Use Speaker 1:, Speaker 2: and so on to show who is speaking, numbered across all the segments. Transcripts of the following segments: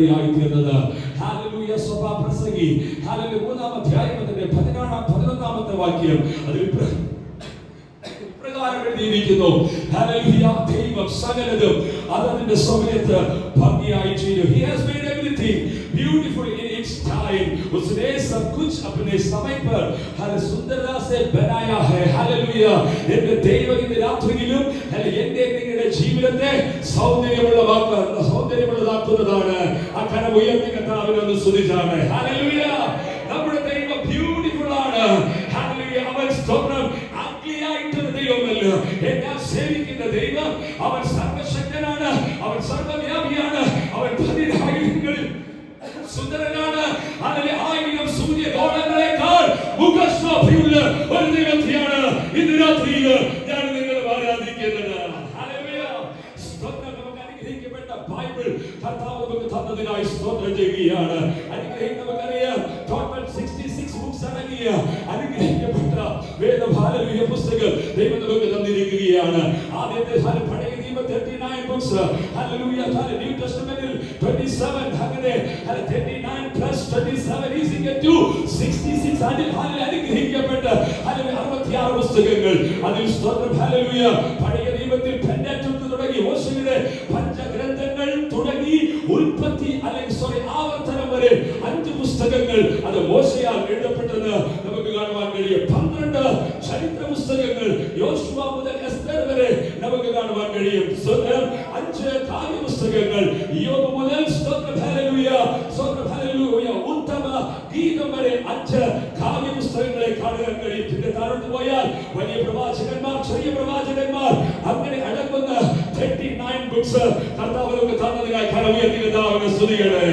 Speaker 1: ഇടയായി തീർന്നത്. Hallelujah. സഭാപ്രസംഗി hallelujah 3-ാം അധ്യായം അതിന്റെ 11-ാമത്തെ വാക്യം അതിൽ പ്രകാരം എഴുതിയിരിക്കുന്നു. ഹല്ലേലൂയ. ദൈവം സകലതും അതതിന്റെ സമയത്ത് ഭംഗിയായി ചെയ്തു. He has made everything beautiful in its time. उसने सब कुछ अपने समय पर हर सुंदरता से बनाया है. हालेलुया. എന്റെ ദൈവം ഇന്ന് രാത്രിയിലും എന്റെ നിങ്ങളുടെ ജീവിതത്തെ സൗന്ദര്യമുള്ളതാക്കുന്നതാണ്. ആ കരം ഉയർത്തി കർത്താവിനെ ഒന്ന് സ്തുതിച്ചാണ്. ഹല്ലേലൂയ. നമ്മുടെ ദൈവം ബ്യൂട്ടിഫുൾ ആണ്. ഹല്ലേലൂയ. അവൻ സ്തോത്രം ugly ആയിട്ടുള്ള ദൈവമല്ല. എന്നെ സേവിക്കുന്ന ദൈവം അവൻ സർവശക്തനാണ്. അവൻ സർവവ്യാപിയാണ്. അവൻ പതിനായിരങ്ങളിൽ സുന്ദരനാണ്. അതിലെ 1000 സൂര്യഗോളങ്ങളെക്കാൾ മുഖശോഭയുള്ള ഒരു ദൈവത്തെയാണ് ഇന്ന് രാത്രിയിൽ ഞാൻ നിങ്ങളെ ആരാധിക്കുന്നത്. ഹല്ലേലൂയ. സ്തോത്രം. നമുക്ക് അനുഗ്രഹിക്കപ്പെട്ട ബൈബിൾ കർത്താവ് നമുക്ക് തന്നതിനായി സ്തോത്രം ചെയ്യുകയാണ്. നമുക്കറിയാം ടോട്ടൽ 66 ബുക്സ് അടങ്ങിയ അനുഗ്രഹിക്കപ്പെട്ട വേദഭാരതീയ പുസ്തകം ദൈവം നമുക്ക് തന്നിരിക്കുകയാണ്. ആദ്യത്തെ പഴയ നിയമ 39 ബുക്സ്. ഹല്ലേലൂയ. ന്യൂ ടെസ്റ്റമെന്റിൽ 27. അങ്ങനെ 39 പ്ലസ് 27 ഈസ് ഈക്വൽ ടു 66. അതിൽ അനുഗ്രഹിക്കപ്പെട്ട 66 പുസ്തകങ്ങൾ. അതിൽ സ്തോത്രം. ഹല്ലേലൂയ. പഴയ നിയമത്തിൽ പെന്ററ്റൂക്ക് തുടങ്ങി മോശയുടെ പഞ്ചഗ്രന്ഥങ്ങൾ തുടങ്ങി ഉൽപ്പത്തി ആവർത്തനം വരെ 5 പുസ്തകങ്ങൾ അത് മോശയാൽ എഴുതപ്പെട്ടത് നമുക്ക് കാണുവാൻ കഴിയും. 12 ചരിത്ര പുസ്തകങ്ങൾ യോശുവ മുതൽ എസ്തർ വരെ നമുക്ക് കാണുവാൻ കഴിയും. 5 കാവ്യ പുസ്തകങ്ങൾ യോബ് മുതൽ സ്തോത്രം. ഹല്ലേലൂയ. സ്തോത്രം. ഹല്ലേലൂയ. ഉത്തമ ഗീതം വരെ 5 കാവ്യ പുസ്തകങ്ങളെ കാണാൻ കഴിയും. പിന്നെ താഴോട്ട് പോയാൽ വലിയ പ്രവാചകന്മാർ, ചെറിയ പ്രവാചകന്മാർ, അങ്ങനെ അടങ്ങുന്ന 39 ബുക്സ് കർത്താവ് നമുക്ക് തന്നതിനായി കരമുയർത്തി കർത്താവിനെ സ്തുതിക്കട്ടെ.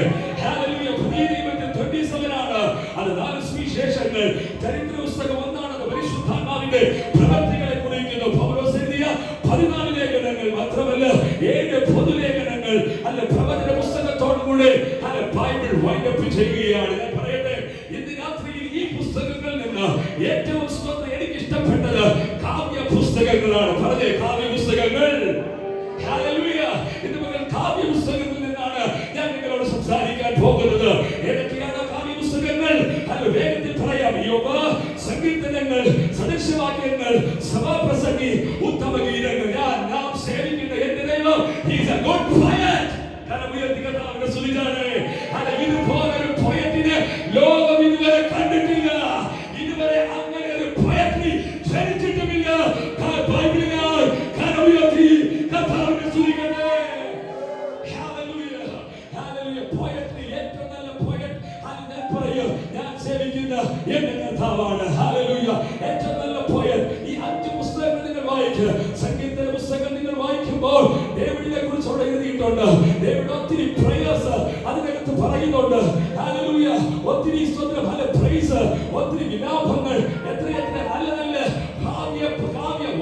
Speaker 1: ഹല്ലേലൂയ. പുതിയ നിയമത്തിൽ 27 ആണ്. അത് 4 സുവിശേഷങ്ങൾ. ചരിത്ര പുസ്തകം 1 പരിശുദ്ധാത്മാവിന്റെ പ്രവൃത്തികളെ കുറിക്കുന്നു. പൗലോസ് എഴുതിയ 14 ലേഖനങ്ങൾ മാത്രമല്ല 7 പൊതുലേഖനങ്ങൾ അല്ല പ്രവചന പുസ്തകത്തോടുകൂടെ ബൈബിൾ വൈൻഡപ്പ് ചെയ്യുകയാണ്. ഞാൻ പറയട്ടെ, ഇന്ന് രാത്രിയിൽ ഈ പുസ്തകങ്ങളിൽ നിന്ന് ഏറ്റവും എനിക്ക് ഇഷ്ടപ്പെട്ടത് കാവ്യ പുസ്തകങ്ങളാണ്. പറഞ്ഞേ, കാവ്യ പുസ്തകങ്ങൾ. ഹല്ലേലൂയ. ഇന്ന് മുതൽ കാവ്യ പുസ്തകത്തിൽ നിന്നാണ് ഞാൻ നിങ്ങളോട് സംസാരിക്കാൻ പോകുന്നത്. ഏതൊക്കെയാണ് കാവ്യ പുസ്തകങ്ങൾ? അത് വേഗത്തിൽ പറയാം. യോബ്, സങ്കീർത്തനങ്ങൾ, സദൃശവാക്യങ്ങൾ, സഭാപ്രസംഗി, ഉത്തമ ഗീതങ്ങൾ. നാം സേവിക്കുന്ന എന്റെ ദൈവം he is a good poet. കരമുയർത്തി കർത്താവിനെ സ്തുതിച്ചാണ്. ഇതുപോലൊരു പോയറ്റിനെ ലോകം ഇതുവരെ കണ്ടിട്ടില്ല. ഇതുവരെ അങ്ങനെ ഒരു പോയട്രി ജനിച്ചിട്ടുമില്ല. ബൈബിളിനാൽ കരമുയർത്തി കർത്താവിനെ സ്തുതിക്കട്ടെ. ഹല്ലേലൂയ. ഹല്ലേലൂയ. പോയട്രി ഏറ്റവും നല്ല പോയറ്റ് ഞാൻ പറയും, ഞാൻ സേവിക്കുന്ന എന്റെ കർത്താവാണ്. ഹല്ലേലൂയ. ഏറ്റവും നല്ല പോയറ്റ്. ഈ 5 പുസ്തകങ്ങൾ നിങ്ങൾ വായിക്കുക. സങ്കീർത്തന പുസ്തകം നിങ്ങൾ വായിക്കുമ്പോൾ ഡേവിഡിനെ കുറിച്ച് അവിടെ എഴുതിയിട്ടുണ്ട്. ഡേവിഡ് ഒത്തിരി പ്രേയേഴ്സ് അതിനകത്ത് പറയുന്നുണ്ട്. ഹല്ലേലൂയ. ഒത്തിരി സ്തോത്രം, പ്രൈസ്, ഒത്തിരി വിലാപങ്ങൾ, എത്രയെത്ര നല്ല നല്ല കാവ്യ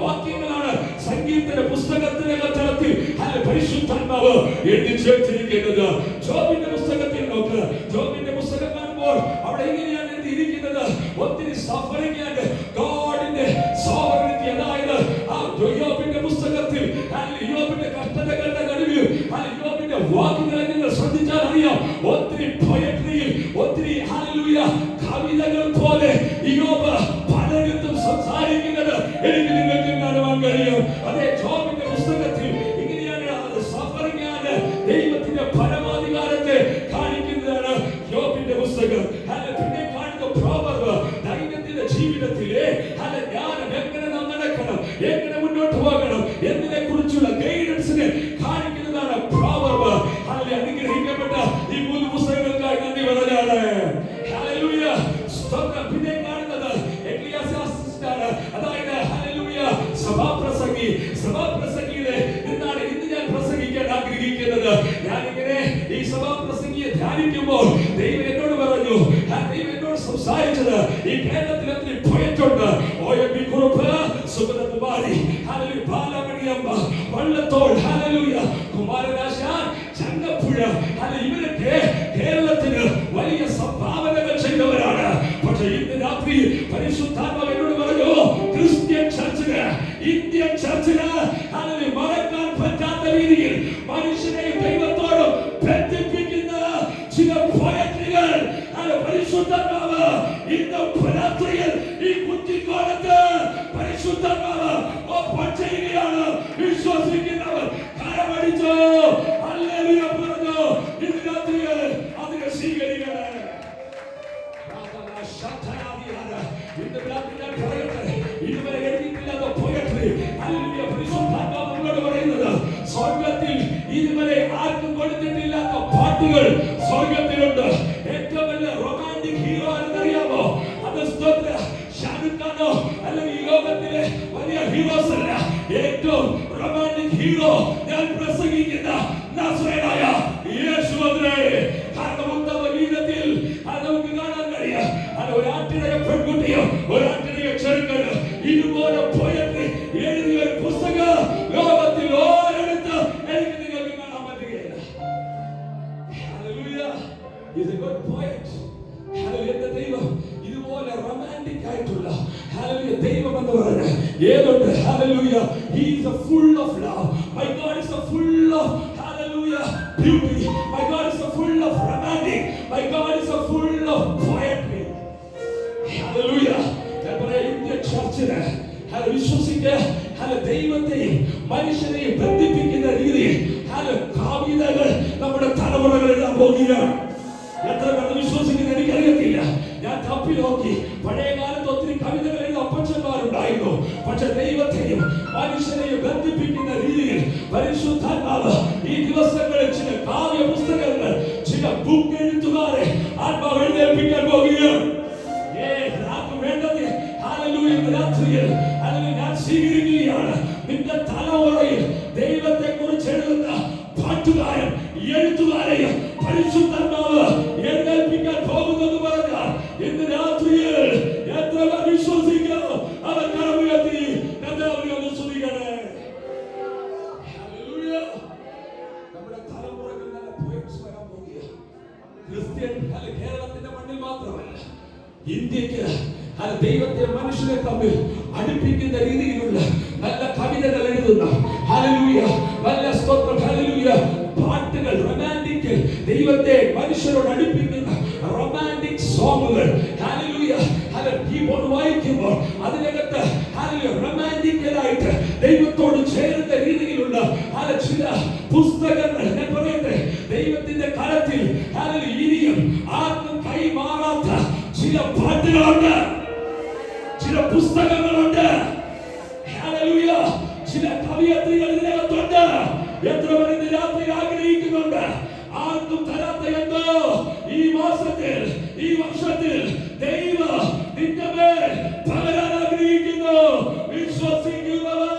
Speaker 1: വാക്യങ്ങളാണ് സങ്കീർത്തന പുസ്തകത്തിനകത്തിൽ പരിശുദ്ധാത്മാവ് എഴുതി ചേർത്തിരിക്കുന്നത്. ജോബിന്റെ പുസ്തകത്തിൽ നോക്ക്. ജോബിന്റെ പുസ്തകം കാണുമ്പോൾ അവിടെ ഇങ്ങനെയാണ് എഴുതിയിരിക്കുന്നത്. ഒത്തിരി സഫറിംഗ് ആൻഡ് ഗോഡിന്റെ സോവറിറ്റി. അതായത് ആ യോബിന്റെ പുസ്തകത്തിൽ യോബിന്റെ കഷ്ടതകളുടെ നടുവിൽ യോബിന്റെ വാക്കുകളെ നിങ്ങൾ ശ്രദ്ധിച്ചാൽ അറിയാം. ഒത്തിരി പോയട്രിയിൽ, ഒത്തിരി ഹല്ലേലൂയ കവിതകൾ പോലെ യോബ് പലയിടത്തും സംസാരിക്കുന്നത് എനിക്ക് നിങ്ങൾക്ക് കാണുവാൻ കഴിയും. അതേ ജോബിന്റെ പുസ്തകത്തിൽ ഇങ്ങനെയാണ് സഫറിംഗ് ആണ് ദൈവത്തിന്റെ പരമാധികാരത്തെ കാണിക്കുന്നതാണ് യോബിന്റെ പുസ്തകം. പിന്നെ കാണുന്ന പ്രോവർബ്, ദൈനംദിന ജീവിതത്തിലെ ജ്ഞാനം എങ്ങനെ നാം നടക്കണം, എങ്ങനെ മുന്നോട്ട് പോകണം എന്നതിനെ കുറിച്ചുള്ള ഗൈഡൻസിനെ കാണിക്കുന്നതാണ് പ്രോവർബ്. അനുഗ്രഹിക്കപ്പെട്ട ഈ 3 പുസ്തകങ്ങൾക്കായി നന്ദി പറഞ്ഞാണ്. ഹല്ലേലൂയ. സ്തോത്രം. പിന്നെ കാണുന്നത് എക്ലിയാസിയാസ്റ്റാണ്. അതായത് ഹല്ലേലൂയ സഭാപ്രസംഗി. സഭാപ്രസംഗിയിലെ നിന്നാണ് ഇന്ന് ഞാൻ പ്രസംഗിക്കാൻ ആഗ്രഹിക്കുന്നത്. ഞാനിങ്ങനെ ഈ സഭാപ്രസംഗിയെ ധ്യാനിക്കുമ്പോൾ ദൈവം എന്നോട് പറഞ്ഞു, ദൈവം എന്നോട് സംസാരിച്ചത് ഈ കേരളത്തിൽ ഒത്തിരി പോയിട്ടുണ്ട്. OMB Kurup, Sugathakumari, hallelujah, Balamaniamma, Vallathol, hallelujah, Kumaranasan, Changampuzha, ഇവരൊക്കെ കേരളത്തിന് വലിയ സംഭാവനകൾ ചെയ്തവരാണ്. പക്ഷെ ഇന്ന് രാത്രി പരിശുദ്ധാത്മാവ് എന്നോട് പറഞ്ഞു, ക്രിസ്ത്യൻ ചർച്ചിന്, ഇന്ത്യൻ ചർച്ചിന് മറക്കാൻ പറ്റാത്ത രീതിയിൽ മനുഷ്യനെയും ദൈവത്തോടും ബന്ധിപ്പിക്കുന്ന വിശ്വസിച്ചോ ഹല്ലേലൂയ പറഞ്ഞോ ഇന്ന് രാത്രി അതിനെ സ്വീകരിക്കണേ. ഇന്ന് രാത്രി ഞാൻ പറയട്ടെ, ഇതുവരെ എഴുതിയിട്ടില്ലാത്ത പോയട്രി ഹല്ലേലൂയ പരിശുദ്ധാത്മാവ് നമ്മളോട് പറയുന്നത്, സ്വർഗ്ഗത്തിൽ ഇതുവരെ ആർക്കും കൊടുത്തിട്ടില്ലാത്ത പാട്ടുകൾ സ്വർഗ്ഗത്തിലുണ്ട്. ഏറ്റവും വലിയ റൊമാൻറ്റിക് ഹീറോ എന്നറിയാമോ? അത് ഷാരൂഖ് ഖാനോ അല്ലെങ്കിൽ ഈ ലോകത്തിലെ വലിയ ഹീറോസ് അല്ല. ഏറ്റവും റൊമാൻറ്റിക് ഹീറോ ഞാൻ പ്രസംഗിക്കുന്ന നസ്രയനായ യേശുവത്രേ. കാരണം ഉത്തമ ഗീതത്തിൽ നമുക്ക് കാണാൻ കഴിയും, അത് ഒരാട്ടിടയ പെൺകുട്ടിയോ ഒരാട്ടിടയ ചെറുക്കനോ ഇതുപോലെ പോയട്രി എഴുതിയ ഒരു പുസ്തകം ലോകത്തിൽ ഓരോരുത്ത് എനിക്ക് നിങ്ങൾക്ക് കാണാൻ പറ്റുകയില്ല. Hallelujah. He's a good poet. Hallelujah. ദൈവം ഇതുപോലെ റൊമാൻറ്റിക് ആയിട്ടുള്ള ഹല്ലേലൂയ ദൈവം എന്ന് പറഞ്ഞാൽ ഏതുണ്ട്? Hallelujah. He is a full of love. My God is a full of hallelujah beauty. My God is a full of romantic. My God is a full of poetry. Hallelujah. നമ്മുടെ India ചർച്ചിന് വിശ്വസിക്കുക ദൈവത്തെയും മനുഷ്യനെയും ബന്ധിപ്പിക്കുന്ന രീതിയിൽ കവിതകൾ നമ്മുടെ തലമുറകൾ എഴുതാൻ പോകുകയാണ്. എത്ര പേർ വിശ്വസിക്കുന്ന എനിക്കറിയത്തില്ല. ഞാൻ തപ്പി നോക്കി, പഴയ കാലത്ത് ഒത്തിരി കവിതകൾ എഴുതുന്ന അപ്പച്ചന്മാരുണ്ടായിരുന്നു. പക്ഷെ ദൈവത്തെയും മനുഷ്യനെയും ബന്ധിപ്പിക്കുന്ന രീതിയിൽ പരിശുദ്ധാത്മാവ് ഈ ദിവസങ്ങളിൽ ചില കാവ്യ പുസ്തകങ്ങൾ, ചില ബുക്ക് എഴുത്തുകാരെ ആത്മാവ് എഴുന്നേൽപ്പിക്കാൻ പോകുകയാണ്. വേണ്ടത് ഹല്ലേലൂയ രാത്രിയിൽ ഞാൻ സ്വീകരിക്കുകയാണ്. നിന്റെ തലമുറയിൽ ദൈവത്തെ കുറിച്ച് എഴുതുന്ന പാട്ടുകാരൻ എഴുത്തുകാരെയും പരിശുദ്ധാത്മാവ് എഴുന്നേൽപ്പിക്കാൻ പോകുന്നെന്ന് പറഞ്ഞാൽ ഇന്ന് രാത്രിയിൽ എത്ര വിശ്വസിക്കോ അവർ കരമുയർത്തി ഒന്ന് സ്തുതിക്കണേ. നമ്മുടെ തലമുറകൾ നല്ല പോയറ്റ്സ് വരാൻ പോകുകയാണ്. ക്രിസ്ത്യൻ കേരളത്തിന്റെ മണ്ണിൽ മാത്രമല്ല, ഇന്ത്യക്ക് ദൈവത്തെ മനുഷ്യരെ തമ്മിൽ അടുപ്പിക്കുന്ന രീതിയിലുള്ള നല്ല കവിതകൾ എഴുതുന്ന ഹല്ലേലൂയ നല്ല സ്തോത്രം ഹല്ലേലൂയ പാട്ടുകൾ, റൊമാൻറ്റിക് ദൈവത്തെ മനുഷ്യരോട് അടുപ്പിക്കുന്ന റൊമാൻറ്റിക് സോങ്ങുകൾ ഹല്ലേലൂയ കീബോർഡ് വായിക്കുമ്പോൾ അതിനകത്ത് ഹല്ലേലൂയ റൊമാൻറ്റിക്കലായിട്ട് ദൈവത്തോട് ചേരുന്ന രീതിയിലുള്ള ചില പുസ്തകങ്ങൾ ഞാൻ പറയട്ടെ, ദൈവത്തിന്റെ കരത്തിൽ ഹല്ലേലൂയ ഇനിയും ആർക്കും കൈമാറാത്ത ചില പാട്ടുകളുണ്ട്, ചില പുസ്തകങ്ങളുണ്ട്, ഹല്ലേലൂയ ചില കവിയത്രികൾ ഇതിനകത്തുണ്ട്. എത്ര പേർ ഇന്ന് രാത്രി ആഗ്രഹിക്കുന്നുണ്ട് ആർക്കും തരാത്ത എന്തോ ഈ മാസത്തിൽ ഈ വർഷത്തിൽ ദൈവം നിന്റെ മേൽ പകരാൻ ആഗ്രഹിക്കുന്നു. വിശ്വസിക്കുന്നവർ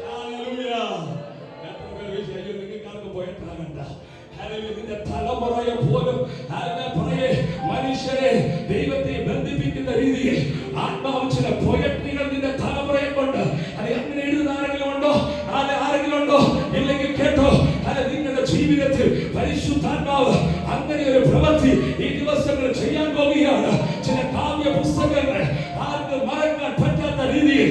Speaker 1: ഹല്ലേലൂയ. എത്ര പേർ വിശ്വസിക്കുന്നു? നിങ്ങൾക്ക് പോയിട്ടാകണ്ട നിന്റെ തലമുറയെ പോലും പറയേ മനുഷ്യരെ ദൈവത്തെ ബന്ധിപ്പിക്കുന്ന രീതിയിൽ ആത്മാവ് ചില പോയട്രികൾ നിന്റെ തലമുറയെ കൊണ്ട് അങ്ങനെ എഴുതുന്ന ആരെങ്കിലും ഉണ്ടോ? ആരെങ്കിലും ഉണ്ടോ? ഇല്ലെങ്കിൽ കേട്ടോ, നിങ്ങളുടെ ജീവിതത്തിൽ പരിശുദ്ധാത്മാവ് അങ്ങനെ ഒരു പ്രവൃത്തി ഈ ദിവസങ്ങൾ ചെയ്യാൻ പോവുകയാണ്. ചില കാവ്യ പുസ്തകങ്ങൾ ആർക്ക് മറക്കാൻ പറ്റാത്ത രീതിയിൽ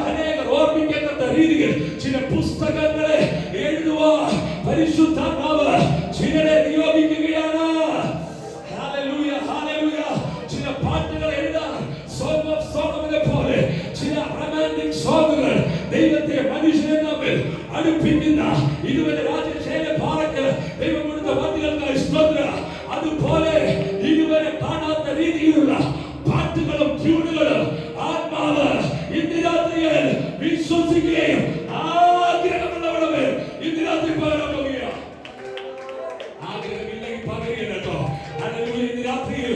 Speaker 1: അനേകർ ഓർമ്മിക്കാത്ത രീതിയിൽ ചില പുസ്തകങ്ങളെ എഴുതുവാൻ പരിശുദ്ധാത്മാവ് ചിലരെ നിയോഗിക്കുകയാണ്. Hallelujah hallelujah. ചില പാട്ടുകൾ എഴുതാൻ സോങ് ഓഫ് സോളമനെ പോലെ ചില റൊമാൻറ്റിക് സോങ്ങുകൾ ദൈവത്തെ മനുഷ്യരെ തമ്മിൽ അടുപ്പിക്കുന്ന ഇതുവരെ രാജശേഖര ഭാരക്ക് ദൈവം കൊടുത്ത വാക്കുകൾക്കായി സ്തോത്രം. അതുപോലെ ഇതുവരെ കാണാത്ത രീതിയിലുള്ള പാട്ടുകളും ട്യൂണുകളും ആത്മാവ് ഇന്ന് രാത്രിയിൽ വിശ്വസിക്കുകയും ആഗ്രഹമുള്ളവരെ ഇന്ന് രാത്രി പകരാൻ പോകുകയാണ്. ആഗ്രഹമില്ലെങ്കിൽ പകരുകയും കേട്ടോ. ഇന്ന് രാത്രിയിൽ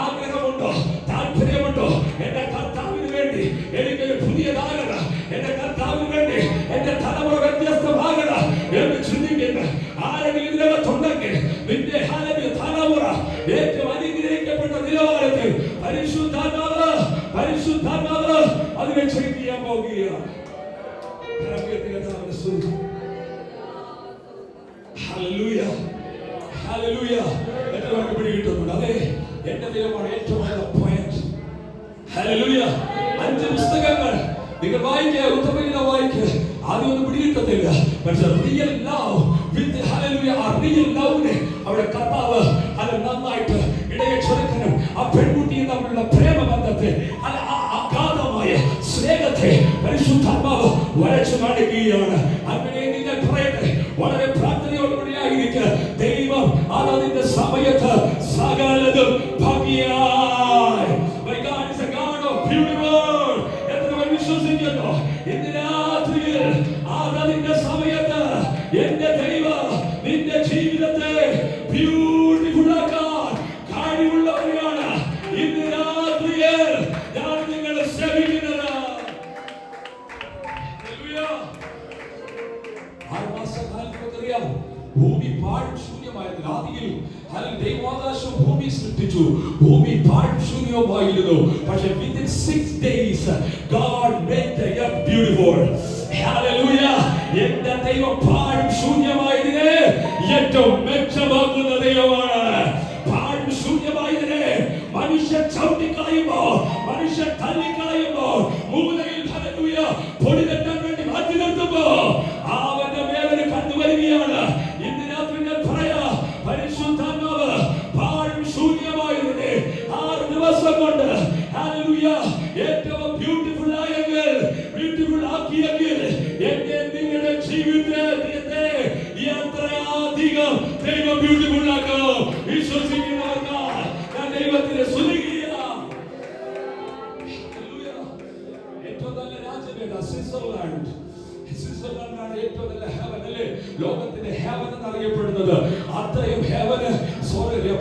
Speaker 1: ആഗ്രഹമുണ്ടോ, താല്പര്യമുണ്ടോ? എന്റെ കർത്താവിന് വേണ്ടി എനിക്കൊരു പുതിയതാകണം, എന്റെ കർത്താവിന് വേണ്ടി എന്റെ തലമുറ വ്യത്യസ്തമാകണം എന്ന് ചിന്തിക്കുന്ന ആരെങ്കിലും ഇതിനകത്തുണ്ടെങ്കിൽ നിന്റെ തലമുറ ഏറ്റവും അനുഗ്രഹിക്കപ്പെട്ട നിലവാരത്തിൽ പരിശുദ്ധാത്മാവ് അതിനെ ചെയ്യാൻ പോകുകയാണ്. Hallelujah hallelujah. എല്ലാവർക്കും പിടികിട്ടുന്നുണ്ട്. അതെ, എന്റെ ദൈവമാണ് ഏറ്റവും നല്ല പോയറ്റ്. ഹല്ലേലൂയ. 5 പുസ്തകങ്ങൾ നിങ്ങൾ വായിക്കുക, ഉത്തമഗീത വായിക്കുക, ആദ്യം ഒന്നും പിടികിട്ടത്തില്ല. പക്ഷെ റിയൽ ലവ് വിത്ത് ഹല്ലേലൂയ ആ റിയൽ ലവിനെ അവിടെ കർത്താവ് അത് നന്നായിട്ട് ഇടയ ചെറുക്കനും ആ പെൺകുട്ടിയും തമ്മിലുള്ള പ്രേമബന്ധത്തെ അഗാധമായ സ്നേഹത്തെ പരിശുദ്ധാത്മാവ് വരച്ചു കാണിക്കുകയാണ്. അങ്ങനെ നിന്റെ ദൈവം ആകാശവും ഭൂമി സൃഷ്ടിച്ചു. ഭൂമി പാഴ്ശൂന്യമായിരുന്നു. പക്ഷേ within 6 days God made the earth beautiful. Hallelujah. എന്റെ ദൈവം പാഴും ശൂന്യമായതിനെ ഏറ്റവും മെച്ചമാക്കുന്ന ദൈവമാണ്. പാഴും ശൂന്യമായതിനെ മനുഷ്യൻ ചവിട്ടിക്കളയുമ്പോ, മനുഷ്യൻ തള്ളിക്കളയുമ്പോ, മൂലയിൽ ഹല്ലേലൂയ പൊടി തട്ടാൻ വേണ്ടി മാറ്റി നിർത്തുമ്പോ അവന്റെ മേലൊരു കണ്ണു വരികയാണ്. ഇന്ന് രാത്രി ഞാൻ പറയാ, പരിശുദ്ധാത്മാവ് പാഴും ശൂന്യമായതിനെ 6 ദിവസം കൊണ്ട് ഹല്ലേലൂയ ഏറ്റവും ബ്യൂട്ടിഫുൾ ആയെങ്കിൽ, ബ്യൂട്ടിഫുൾ ആക്കിയെങ്കിൽ എന്റെ നിങ്ങളുടെ ജീവിതത്തെ എത്രയധികം ദൈവം ബ്യൂട്ടിഫുൾ ആക്കും. വിശ്വസിക്കുന്നവർക്ക് ഞാൻ ദൈവത്തിന്റെ സ്തുതിക്കാം. ഏറ്റവും നല്ല രാജ്യം ഏതാ? സ്വിറ്റ്സർലാൻഡ്. സ്വിറ്റ്സർലാൻഡാണ് ഏറ്റവും നല്ല ഹെവൻ അല്ലേ? ലോകത്തിന്റെ ഹെവൻ എന്നറിയപ്പെടുന്നത്. അത്രയും ഹെവന്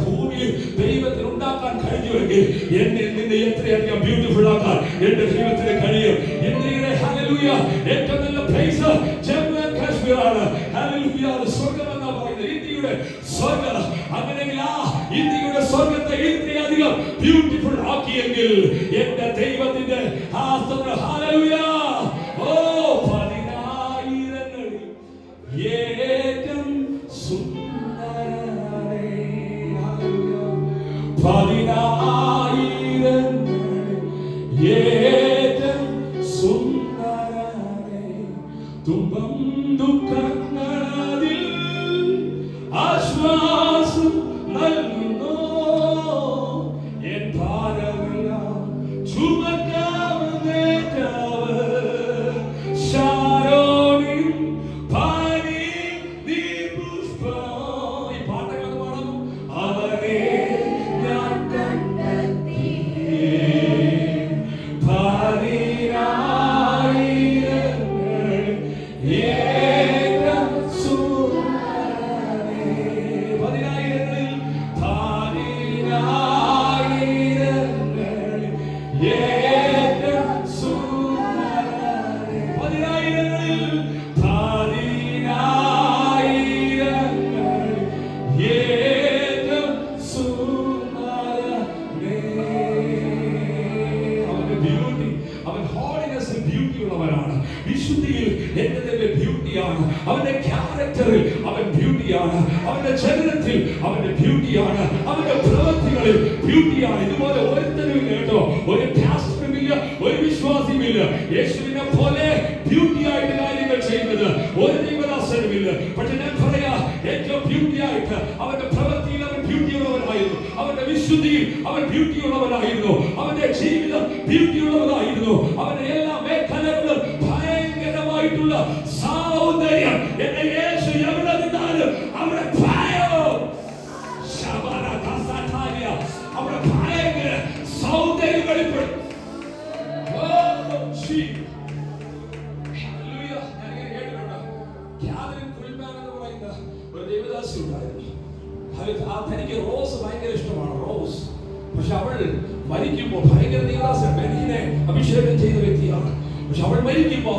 Speaker 1: ഭൂമിയിൽ ദൈവത്തിന് ഉണ്ടാക്കാൻ കഴിഞ്ഞുവെങ്കിൽ എന്നെ നിന്നെ എത്രയധികം ബ്യൂട്ടിഫുൾ ആക്കാൻ എന്റെ ജീവിതത്തിന് കഴിയും. ഇന്ത്യയുടെ ഹല്ലേലൂയ ഏറ്റവും നല്ല പ്ലേസ് ജമ്മു ആൻഡ് കാശ്മീർ ആണ്. ഹല്ലേലൂയ സ്വർഗ്ഗം എന്നാ പറയുന്നത്. ഇന്ത്യയുടെ സ്വർഗ്ഗം. അങ്ങനെയെങ്കിൽ ആ ഇന്ത്യയുടെ സ്വർഗ്ഗത്തെ ഇത്രയധികം ബ്യൂട്ടിഫുൾ ആക്കിയെങ്കിൽ എന്റെ ദൈവത്തിന്റെ ആ സ്തോത്രം ഹല്ലേലൂയ. ഓ ഏറ്റവും സുന്ദരനേ പതിനായിരങ്ങളിൽ ഏറ്റവും സുന്ദരനേ തുമ്പം ദുഃഖങ്ങളിൽ ആശ്വാസം നൽകുന്നു എൻ ഭാരമെല്ലാം ചുമക്കാമെന്നേറ്റവർ ശാരോണിൻ അവന്റെ ക്യാരക്ടറിൽ അവൻ ബ്യൂട്ടിയാണ്. അവന്റെ ചരിത്രത്തിൽ അവന്റെ ബ്യൂട്ടിയാണ്. അവന്റെ പ്രവൃത്തികളിൽ ബ്യൂട്ടിയാണ്. ഇതുപോലെ ഒരുത്തരും കേട്ടോ, ഒരു പാസ്റ്ററുമില്ല, ഒരു വിശ്വാസിയുമില്ല യേശുവിനെ പോലെ ബ്യൂട്ടിയായിട്ട് കാര്യങ്ങൾ ചെയ്യുന്നത് ഒരു ദൈവദാസനുമില്ല. പക്ഷെ ഞാൻ പറയാ, ഏറ്റവും ബ്യൂട്ടിയായിട്ട് അവന്റെ പ്രവൃത്തിയിൽ അവൻ ബ്യൂട്ടിയുള്ളവനായിരുന്നു. അവന്റെ വിശുദ്ധിയിൽ അവൻ ബ്യൂട്ടിയുള്ളവനായിരുന്നു. അവന്റെ ജീവിതം ബ്യൂട്ടിയുള്ളവനായിരുന്നു. അവന്റെ എല്ലാ മേഖലകളും ഭയങ്കരമായിട്ടുള്ള സൗന്ദര്യം. എന്റെ യേശു എവിടെ നിന്നാലും അവിടെ അവിടെ ഭയങ്കര സൗന്ദര്യം വെളിപ്പെടും. ഒരു ദേവദാസി ഉണ്ടായിരുന്നു. തനിക്ക് റോസ് ഭയങ്കര ഇഷ്ടമാണ്, റോസ്. പക്ഷെ അവൾ മരിക്കുമ്പോൾ ഭയങ്കര ദേവദാസൻ ബെന്നിനെ അഭിഷേകം ചെയ്ത വ്യക്തിയാണ്. പക്ഷെ അവൾ മരിക്കുമ്പോ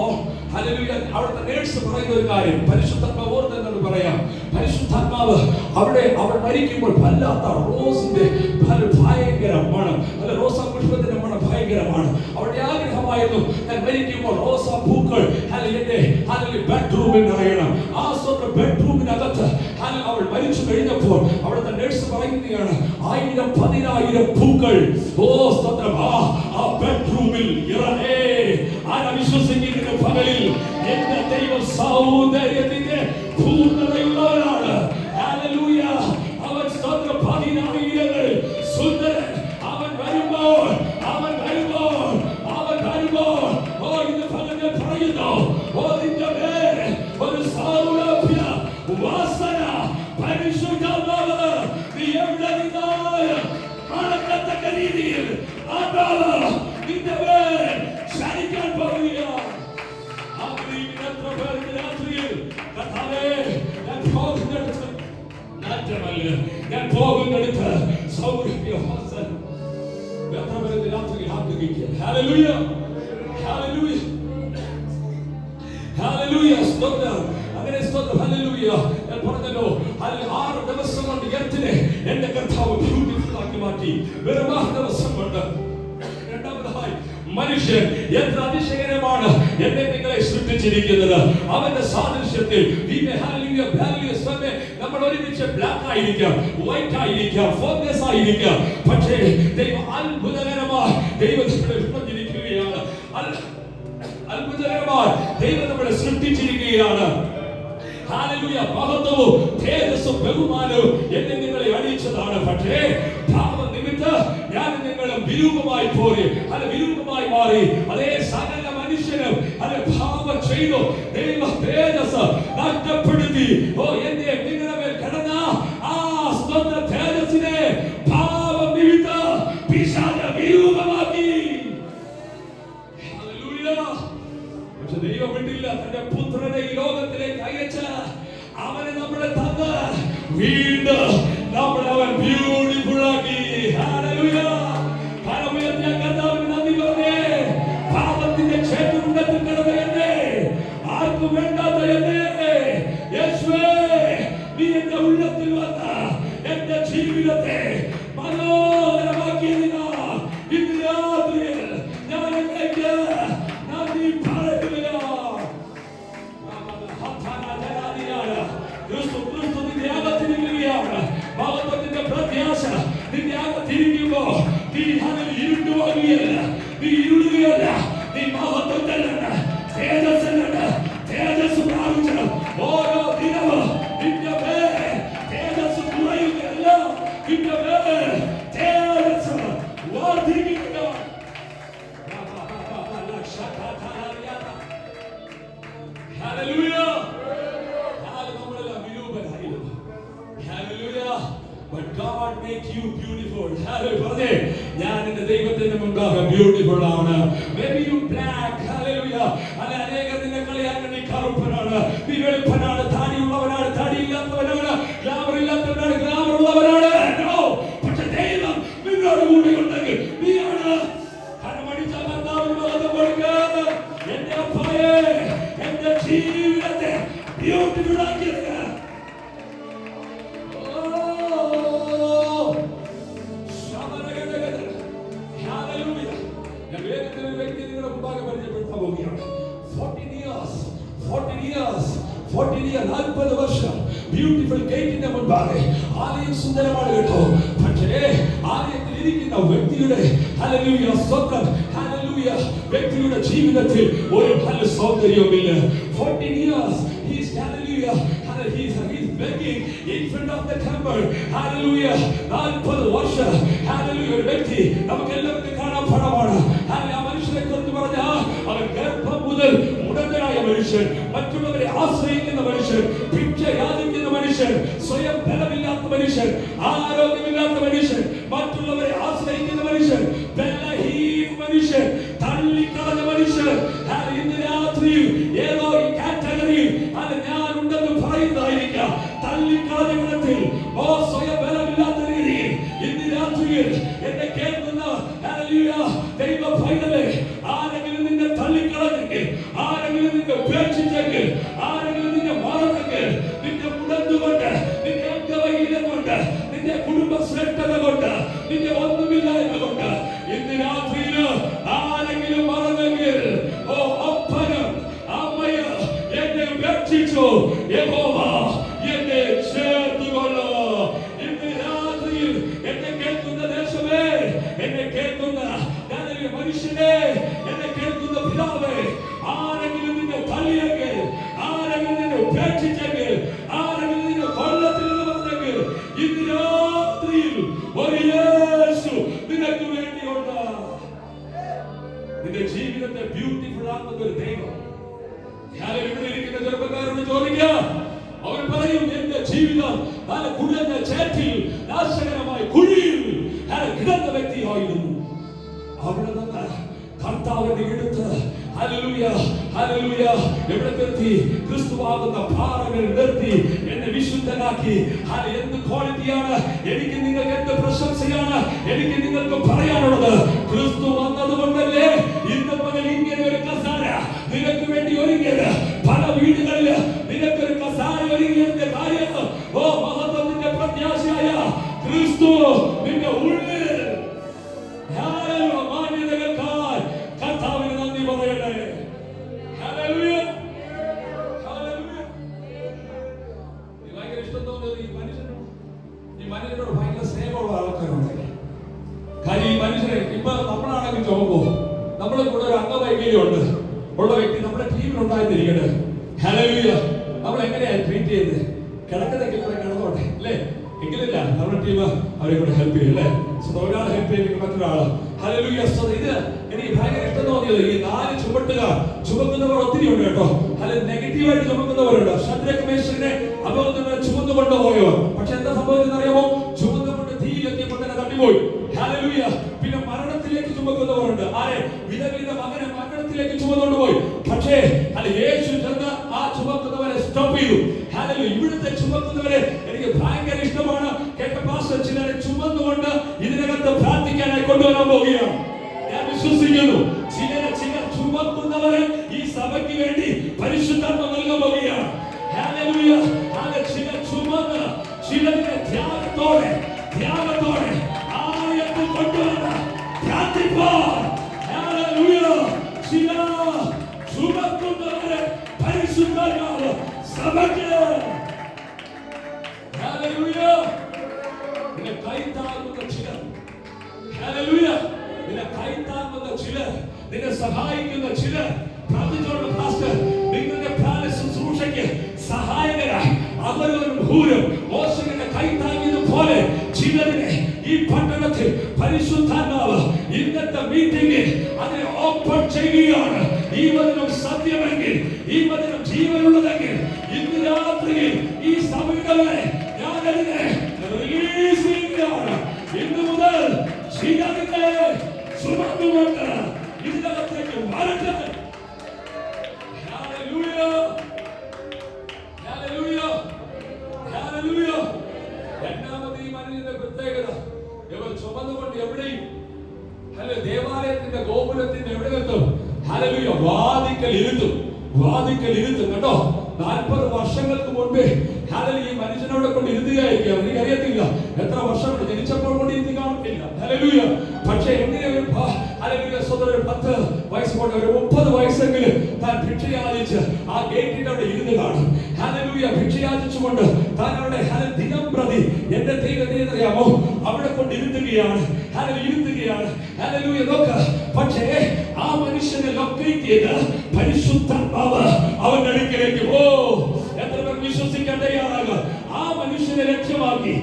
Speaker 1: ഹല്ലേലൂയ അവിടുത്തെ നേഴ്സ് പറയുന്ന ഒരു കാര്യം പരിശുദ്ധാത്മാവ് ഓർത്തെന്നു പറയാം. പരിശുദ്ധാത്മാവ് അവിടെ അവൾ മരിക്കുമ്പോൾ വല്ലാത്ത റോസിന്റെ ഭയങ്കര മണം, അല്ല റോസാ പുഷ്പത്തിന്റെ മണം ഭയങ്കരമാണ്. അവളുടെ ആഗ്രഹമായിരുന്നു, ഞാൻ മരിക്കുമ്പോൾ റോസാ പൂക്കൾ എന്റെ ബെഡ്റൂമിനായണം. ആ സ്വന്തം ബെഡ്റൂമിനകത്ത് അവൾ മരിച്ചു കഴിഞ്ഞപ്പോൾ അവിടുത്തെ നേഴ്സ് പറയുകയാണ്, 1000-10,000 പൂക്കൾ ഓ സ്തോത്രം ആ ബെഡ്റൂമിൽ ഇറങ്ങേ. ആരാ വിശ്വസിക്കുന്ന പകലിൽ എന്റെ ദൈവം സൗന്ദര്യത്തിന്റെ പൂർണ്ണതയുള്ളവരാണ്. ഹല്ലേലൂയ. അവൻ സ്തോത്രം 10,000 സുന്ദരൻ. അവൻ വരുമ്പോൾ ഓ ഇന്ന് പകൽ പറയുന്നു, ഓ നിന്റെ പേര് ഒരു സൗരഭ്യ വാസന പരിശുദ്ധാത്മാവ് നീ എവിടെ നിന്നാലും മണക്കത്തക്ക രീതിയിൽ നിന്റെ പേര് ശരിക്കാൻ പോവുകയാണ്. ഞാൻ പോകുന്നിടത്ത് സൗരഭ്യ വാസന രാത്രിയിൽ ആഗ്രഹിക്കുക. Hallelujah, hallelujah, hallelujah. സ്തോത്രം. അങ്ങനെ സ്തോത്രം. ഹല്ലേലൂയ. ഞാൻ പറഞ്ഞല്ലോ 6 ദിവസം കൊണ്ട് എർത്തിനെ എന്റെ കർത്താവ് ബ്യൂട്ടിഫുൾ ആക്കി മാറ്റി. വെറും 6 ദിവസം കൊണ്ട്. രണ്ടാമതായി, മനുഷ്യൻ എത്ര അതിശയകരമാണ് എന്നെ നിങ്ങളെ സൃഷ്ടിച്ചിരിക്കുന്നത്. അവന്റെ സാദൃശ്യത്തിൽ നമ്മൾ ഒരുമിച്ച് ബ്ലാക്ക് ആയിരിക്കാം, വൈറ്റ് ആയിരിക്കാം, ഫോക്കസ് ആയിരിക്കാം. പക്ഷേ ദൈവം അത്ഭുതകരമായി ദൈവം നമ്മളെ വിഭജിച്ചിരിക്കുകയാണ്. അത്ഭുതകരമായി ദൈവം നമ്മളെ സൃഷ്ടിച്ചിരിക്കുകയാണ്. ഹല്ലേലൂയ. മഹത്വവും തേജസ്സും ബഹുമാനവും എന്നെ നിങ്ങളെ അണിയിച്ചതാണ്. പക്ഷേ പാപനിമിത്തം ഞാൻ നിങ്ങളും വിരൂപമായി പോയി, വിരൂപമായി മാറി. അതേ സകല മനുഷ്യനും പാപം ചെയ്തു, ദൈവ തേജസ് നഷ്ടപ്പെടുത്തി. എന്റെ നിങ്ങളുടെ മേൽ കിടന്ന ആ സ്വന്തം തേജസ്സിനെ പാപം നിമിത്തം പിശാച് വിരൂപമാക്കി. പക്ഷെ ദൈവം വിട്ടില്ല. തന്റെ പുത്രനെ ഈ ലോകത്തിലേക്ക് അയച്ച് അവനെ നമ്മളെ തന്ന് വീണ്ടും നമ്മളെ അവൻ ബ്യൂട്ടിഫുൾ ആക്കി. ഹല്ലേലൂയ. കരമുയർത്തിയ കർത്താവിന് നന്ദി പറഞ്ഞേ. പാപത്തിന്റെ ക്ഷേത്രത്തിൽ കിടന്ന എന്നെ, ആർക്കും വേണ്ടാത്ത എന്നെ, യേശുവേ നീ എന്റെ ഉള്ളത്തിൽ വന്ന എന്റെ ജീവിതത്തെ മനോഹരമാക്കിയതിനാൽ ഇന്ന് രാത്രിയിൽ ഞാൻ എന്നേക്ക് നന്ദി പറയുകയാണ്. ക്രിസ്തു നിന്റെ അകത്തിരിക്കുകയാണ്. മഹത്വത്തിന്റെ പ്രത്യാശ നിന്റെ അകത്തിരിക്കുമ്പോ നീ ഇരുട്ടുവാകുകയല്ല, നീ ഇരുളുകയല്ല, നീ മഹത്വത്തിലാണ്, തേജസ്സിലാണ്. തേജസ് പ്രാപിച്ച ഓരോ ദിനവും നിന്റെ പേര് തേജസ് കുറയുകയല്ല, നിന്റെ പേര് തേജസ് വർദ്ധിക്കുകയാണ്. ഹല്ലേലൂയ. നമ്മളെല്ലാം വിരൂപരായിരുന്നു. Hallelujah. But God make you beautiful. Hallelujah. ഞാൻ എന്റെ ദൈവത്തിന്റെ മുൻപാകെ ബ്യൂട്ടിഫുൾ ആണ്. Maybe you black. Hallelujah. അനേകർ നിന്നെ കളിയാക്കാൻ നീ കറുപ്പനാണ്, നീ വെളുപ്പനാണ്, താടിയുള്ളവനാണ്, താടിയില്ലാത്തവനാണ്, ഗ്ലാമർ ഇല്ലാത്തവനാണ്, ഗ്ലാമർ ഉള്ളവനാണ്. No. പക്ഷെ ദൈവം നിന്നോട് കൂടെ ഉണ്ടെങ്കിൽ നീയാണ് കരമടിച്ച കർത്താവിന് മഹത്വം കൊടുക്കുക. എന്റെ അപ്പായേ, എന്റെ ജീവിതത്തെ ബ്യൂട്ടിഫുൾ ആക്കിയത്. ബ്യൂട്ടിഫുൾ ഗേറ്റിന്റെ മുൻപാകെ ആലയം സുന്ദരമാണ് കേട്ടോ. പക്ഷേ ആലയത്തിൽ ഇരിക്കുന്ന വ്യക്തിയുടെ ഹല്ലേലൂയ സ്വന്തം ഹല്ലേലൂയ വ്യക്തിയുടെ ജീവിതത്തിൽ ഒരു നല്ല സൗന്ദര്യവുമില്ല. 14 years he's hallelujah he's begging in front of the temple. Hallelujah. 40 വർഷം hallelujah ഒരു വ്യക്തി നമുക്ക് എല്ലാവർക്കും കാണാൻ പടമാണ്. ആ മനുഷ്യനെ കുറിച്ച് പറഞ്ഞാൽ അവൻ ഗർഭം മുതൽ മുടന്തനായ മനുഷ്യൻ, മറ്റുള്ളവരെ ആശ്രയിക്കുന്ന മനുഷ്യൻ, ഭിക്ഷ യാചിക്കുന്ന മനുഷ്യൻ, സ്വയം ബലമില്ലാത്ത മനുഷ്യൻ, ആരോഗ്യമില്ലാത്ത മനുഷ്യൻ, മറ്റുള്ളവരെ ആശ്രയിക്കുന്ന മനുഷ്യൻ, ബലഹീന മനുഷ്യൻ, തള്ളിക്കളഞ്ഞ മനുഷ്യൻ. ഇന്ന് രാത്രിയിൽ ഏതോ ഈ കാറ്റഗറിയിൽ ഞാൻ ഉണ്ടെന്ന് പറയുന്നതായിരിക്കാം. തള്ളിക്കളഞ്ഞ ഗണത്തിൽ, സ്വയം ബലമില്ലാത്ത രീതിയിൽ ഇന്ന് രാത്രിയിൽ എന്നെ കേൾക്കുന്ന ദൈവ പൈതലേ, ആരെങ്കിലും നിന്നെ തള്ളിക്കളഞ്ഞെങ്കിൽ, ആരെങ്കിലും നിന്നെ ഉപേക്ഷിച്ചെങ്കിൽ, ആരെങ്കിലും നിന്നെ മറന്നെങ്കിൽ, നിന്റെ മുടന്തുകൊണ്ട്, നിന്റെ അംഗവൈകല്യം കൊണ്ട്, നിന്റെ കുടുംബ ശ്രേഷ്ഠത കൊണ്ട്, നിന്റെ ഒന്നുമില്ലായ്മ കൊണ്ട് ഇന്ന് രാത്രിയിൽ ആരെങ്കിലും മറന്നെങ്കിൽ, അപ്പനും അമ്മയും എന്നെ ഉപേക്ഷിച്ചു, യഹോവ എന്നെ ചേർത്തുകൊള്ളു. ഇന്ന് രാത്രിയിൽ എന്നെ കേൾക്കുന്ന ദേശമേ, എന്നെ കേൾക്കുന്ന മനുഷ്യനെ, എന്നെ കേൾക്കുന്ന പിതാവേ, ആരെങ്കിലും നിന്നെ തള്ളിയെങ്കിൽ, ആരെങ്കിലും നിന്നെ ഉപേക്ഷിച്ചെങ്കിൽ, ആരെങ്കിലും നിന്നെ കൊല്ലത്തിൽ വന്നെങ്കിൽ, ഇന്ന് രാത്രിയിൽ ഒരു യേശു നിനക്ക് വേണ്ടിയുണ്ട്. നിന്റെ ജീവിതത്തെ ബ്യൂട്ടിഫുൾ ആക്കുന്ന ഒരു ദൈവം. ഞാൻ ഇവിടെ ഇരിക്കുന്ന ചെറുപ്പക്കാരോട് ചോദിക്കാം, അവർ പറയും എന്റെ ജീവിതം കുഴഞ്ഞ ചേറ്റിൽ നാശകരമായ കുഴിയിൽ കിടന്ന വ്യക്തിയായിരുന്നു. അവിടെ നിന്ന് കർത്താവിനെ എടുത്ത് ഹല്ലേലൂയ ഹല്ലേലൂയ എവിടെ നിർത്തി? ക്രിസ്തുവാകുന്ന പാറയിൽ നിർത്തി എന്നെ വിശുദ്ധനാക്കി. എന്ത് ക്വാളിറ്റിയാണ് എനിക്ക് നിങ്ങൾക്ക്, എന്ത് പ്രശംസയാണ് എനിക്ക് നിങ്ങൾക്ക് പറയാനുള്ളത്? ക്രിസ്തു വന്നതുകൊണ്ടല്ലേ ഇന്ന് പകൽ ഇങ്ങനെ ഒരു കസാര നിനക്ക് വേണ്ടി ഒരുങ്ങിയത്. പല വീടുകളിൽ നിനക്കൊരു കസാര ഒരുങ്ങിയതിന്റെ കാര്യം മഹത്വത്തിന്റെ പ്രത്യാശയായ നിന്റെ ഉള്ളിൽ മാന്യതകൾക്കായി കർത്താവിന് നന്ദി പറയട്ടെ. Hallelujah, hallelujah. ഭയങ്കര ഇഷ്ടം തോന്നിയത് ഈ മനുഷ്യനോട് ഭയങ്കര സ്നേഹമുള്ള ആൾക്കാരുണ്ട്. കാര്യം ഈ മനുഷ്യരെ ഇപ്പൊ നമ്മളാണെങ്കിൽ ചുമക്കോ, നമ്മുടെ കൂടെ ഒരു അംഗവൈകല്യം ഉള്ള വ്യക്തി നമ്മുടെ ടീമിലുണ്ടായിരുന്നിരിക്കട്ടെ. ഹല്ലേലൂയ. നമ്മൾ എങ്ങനെയാ ട്രീറ്റ് ചെയ്ത് കിടക്കുന്നൊക്കെ കൂടെ കിടന്നോട്ടെ അല്ലേ? എങ്കിലില്ല നമ്മുടെ ടീം അവരെ കൂടെ ഹെൽപ്പ് ചെയ്യും അല്ലേ? ഒരാൾ ഹെൽപ്പ് ചെയ്യും മറ്റൊരാള്. ഹല്ലേലൂയ. ഇത് എനിക്ക് ഭയങ്കര ഇഷ്ടം തോന്നിയത് ഈ 4 ചുമട്ടുകാർ ചുമക്കുന്നവർ ഒത്തിരി ഉണ്ട് കേട്ടോ. അല്ലെ നെഗറ്റീവായിട്ട് ചുമക്കുന്നവരുണ്ട്. ശദ്രക്ക് മേശക്കിനെ അപകടത്തിന് ചുമന്നുകൊണ്ട് പോയവർ. പക്ഷെ എന്താ സംഭവിച്ചെന്ന് അറിയാമോ? ചുമന്നുകൊണ്ട് തീയിലെത്തിയപ്പോൾ തന്നെ തട്ടിപ്പോയി. ഹല്ലേലൂയ. പിന്നെ മരണത്തിലേക്ക് ചുമക്കുന്നവരുണ്ട്. ആരെ? വിധവയുടെ മകനെ മരണത്തിലേക്ക് ചുമന്നുകൊണ്ട് പോയി. പക്ഷേ യേശു ചെന്ന് ആ ചുമക്കുന്നവരെ സ്റ്റോപ്പ് ചെയ്തു. ഹല്ലേലൂയ. ഇവിടുത്തെ ചുമക്കുന്നവരെ എനിക്ക് ഭയങ്കര ഇഷ്ടമാണ്. കേട്ട പാസ്റ്റർ ചിലരെ ചുമന്നുകൊണ്ട് ഇതിനകത്ത് പ്രാർത്ഥിക്കാനായി കൊണ്ടുവരാൻ പോവുകയാണ്. ഞാൻ വിശ്വസിക്കുന്നു ചിലർ ചുമക്കുന്നവരെ ഈ സഭയ്ക്ക് വേണ്ടി പരിശുദ്ധാത്മ നൽകാൻ പോവുകയാണ്. ഹല്ലേലൂയ. ചിലർ ചുമന്ന് ചിലരുടെ ത്യാഗത്തോടെ ആയത്ത് കൊണ്ടുവന്ന പ്രാർത്ഥിപ്പാൻ. ഹല്ലേലൂയ. ചില ചുമക്കുന്നവരെ പരിശുദ്ധാത്മാവ് സഭയ്ക്ക്. ഹല്ലേലൂയ. നിന്നെ കൈത്താങ്ങുന്ന ചിലർ, ഹല്ലേലൂയ, നിന്നെ കൈത്താങ്ങുന്ന ചിലർ, നിന്നെ സഹായിക്കുന്ന ചിലർ പ്രാർത്ഥിച്ചോളൂ. പാസ്റ്റർ നിങ്ങളുടെ പ്രാണ ശുശ്രൂഷയ്ക്ക് സഹായകരായി അവരും ഭൂരം മോശയുടെ കൈത്താങ്ങിയതുപോലെ ചിലരിനെ ഈ പട്ടണത്തിൽ പരിശുദ്ധാത്മാവ് ഇന്നത്തെ മീറ്റിംഗിൽ അതിനെ ഓപ്പൺ ചെയ്യുകയാണ്. ഈ വചനം സത്യമെങ്കിൽ, ഈ വചനം ജീവനുള്ളതെങ്കിൽ ഇന്ന് രാത്രിയിൽ ഈ സഭയുടെ ഞാൻ അതിനെ റിലീസ് ചെയ്യുകയാണ്. ഇന്ന് മുതൽ ചിലതിനെ ചുമന്നുകൊണ്ട് ഇതിനകത്തേക്ക് വരട്ടെ. Hallelujah, hallelujah, hallelujah. രണ്ടാമത് ഈ മനുഷ്യന്റെ പ്രത്യേകത, ഇവർ ചുമന്നുകൊണ്ട് എവിടെയും ദേവാലയത്തിന്റെ ഗോപുരത്തിന്റെ എവിടെ നിർത്തും? ഹല്ലേലൂയ, വാതിക്കൽ ഇരുത്തും കേട്ടോ. 40 വർഷങ്ങൾക്ക് മുൻപേ ഹല്ലേലൂയ ഈ മനുഷ്യനോടെ കൊണ്ട് ഇരുത്തുകയായിരിക്കും. എനിക്കറിയത്തില്ല എത്ര വർഷം ജനിച്ചപ്പോൾ കൊണ്ട് ഇരുത്തി കാണത്തില്ല. ഹല്ലേലൂയ. പക്ഷേ എങ്ങനെ ഹല്ലേലൂയ സഹോദരൻ 10 വയസ്സ് കൊണ്ട് ഒരു 30 വയസ്സെങ്കിലും താൻ ഭിക്ഷയാചിച്ച് ആ ഗേറ്റിന്റെ അവിടെ ഇരുന്ന് കാണും. ഹല്ലേലൂയ. ഭിക്ഷയാചിച്ചുകൊണ്ട് താൻ അവിടെ ദിനം പ്രതി എന്റെ ദൈവത്തെ അറിയാമോ അവിടെ കൊണ്ട് ഇരുത്തുകയാണ്. ഹല്ലേലൂയ. നോക്ക്. പക്ഷേ ആ മനുഷ്യനെ ലൊക്കേറ്റ് ചെയ്ത് പരിശുദ്ധാത്മാവ് അവന്റെ അടുക്കലേക്ക് എത്ര പേർ വിശ്വസിക്കാൻ തയ്യാറാകുക? ആ മനുഷ്യനെ ലക്ഷ്യമാക്കി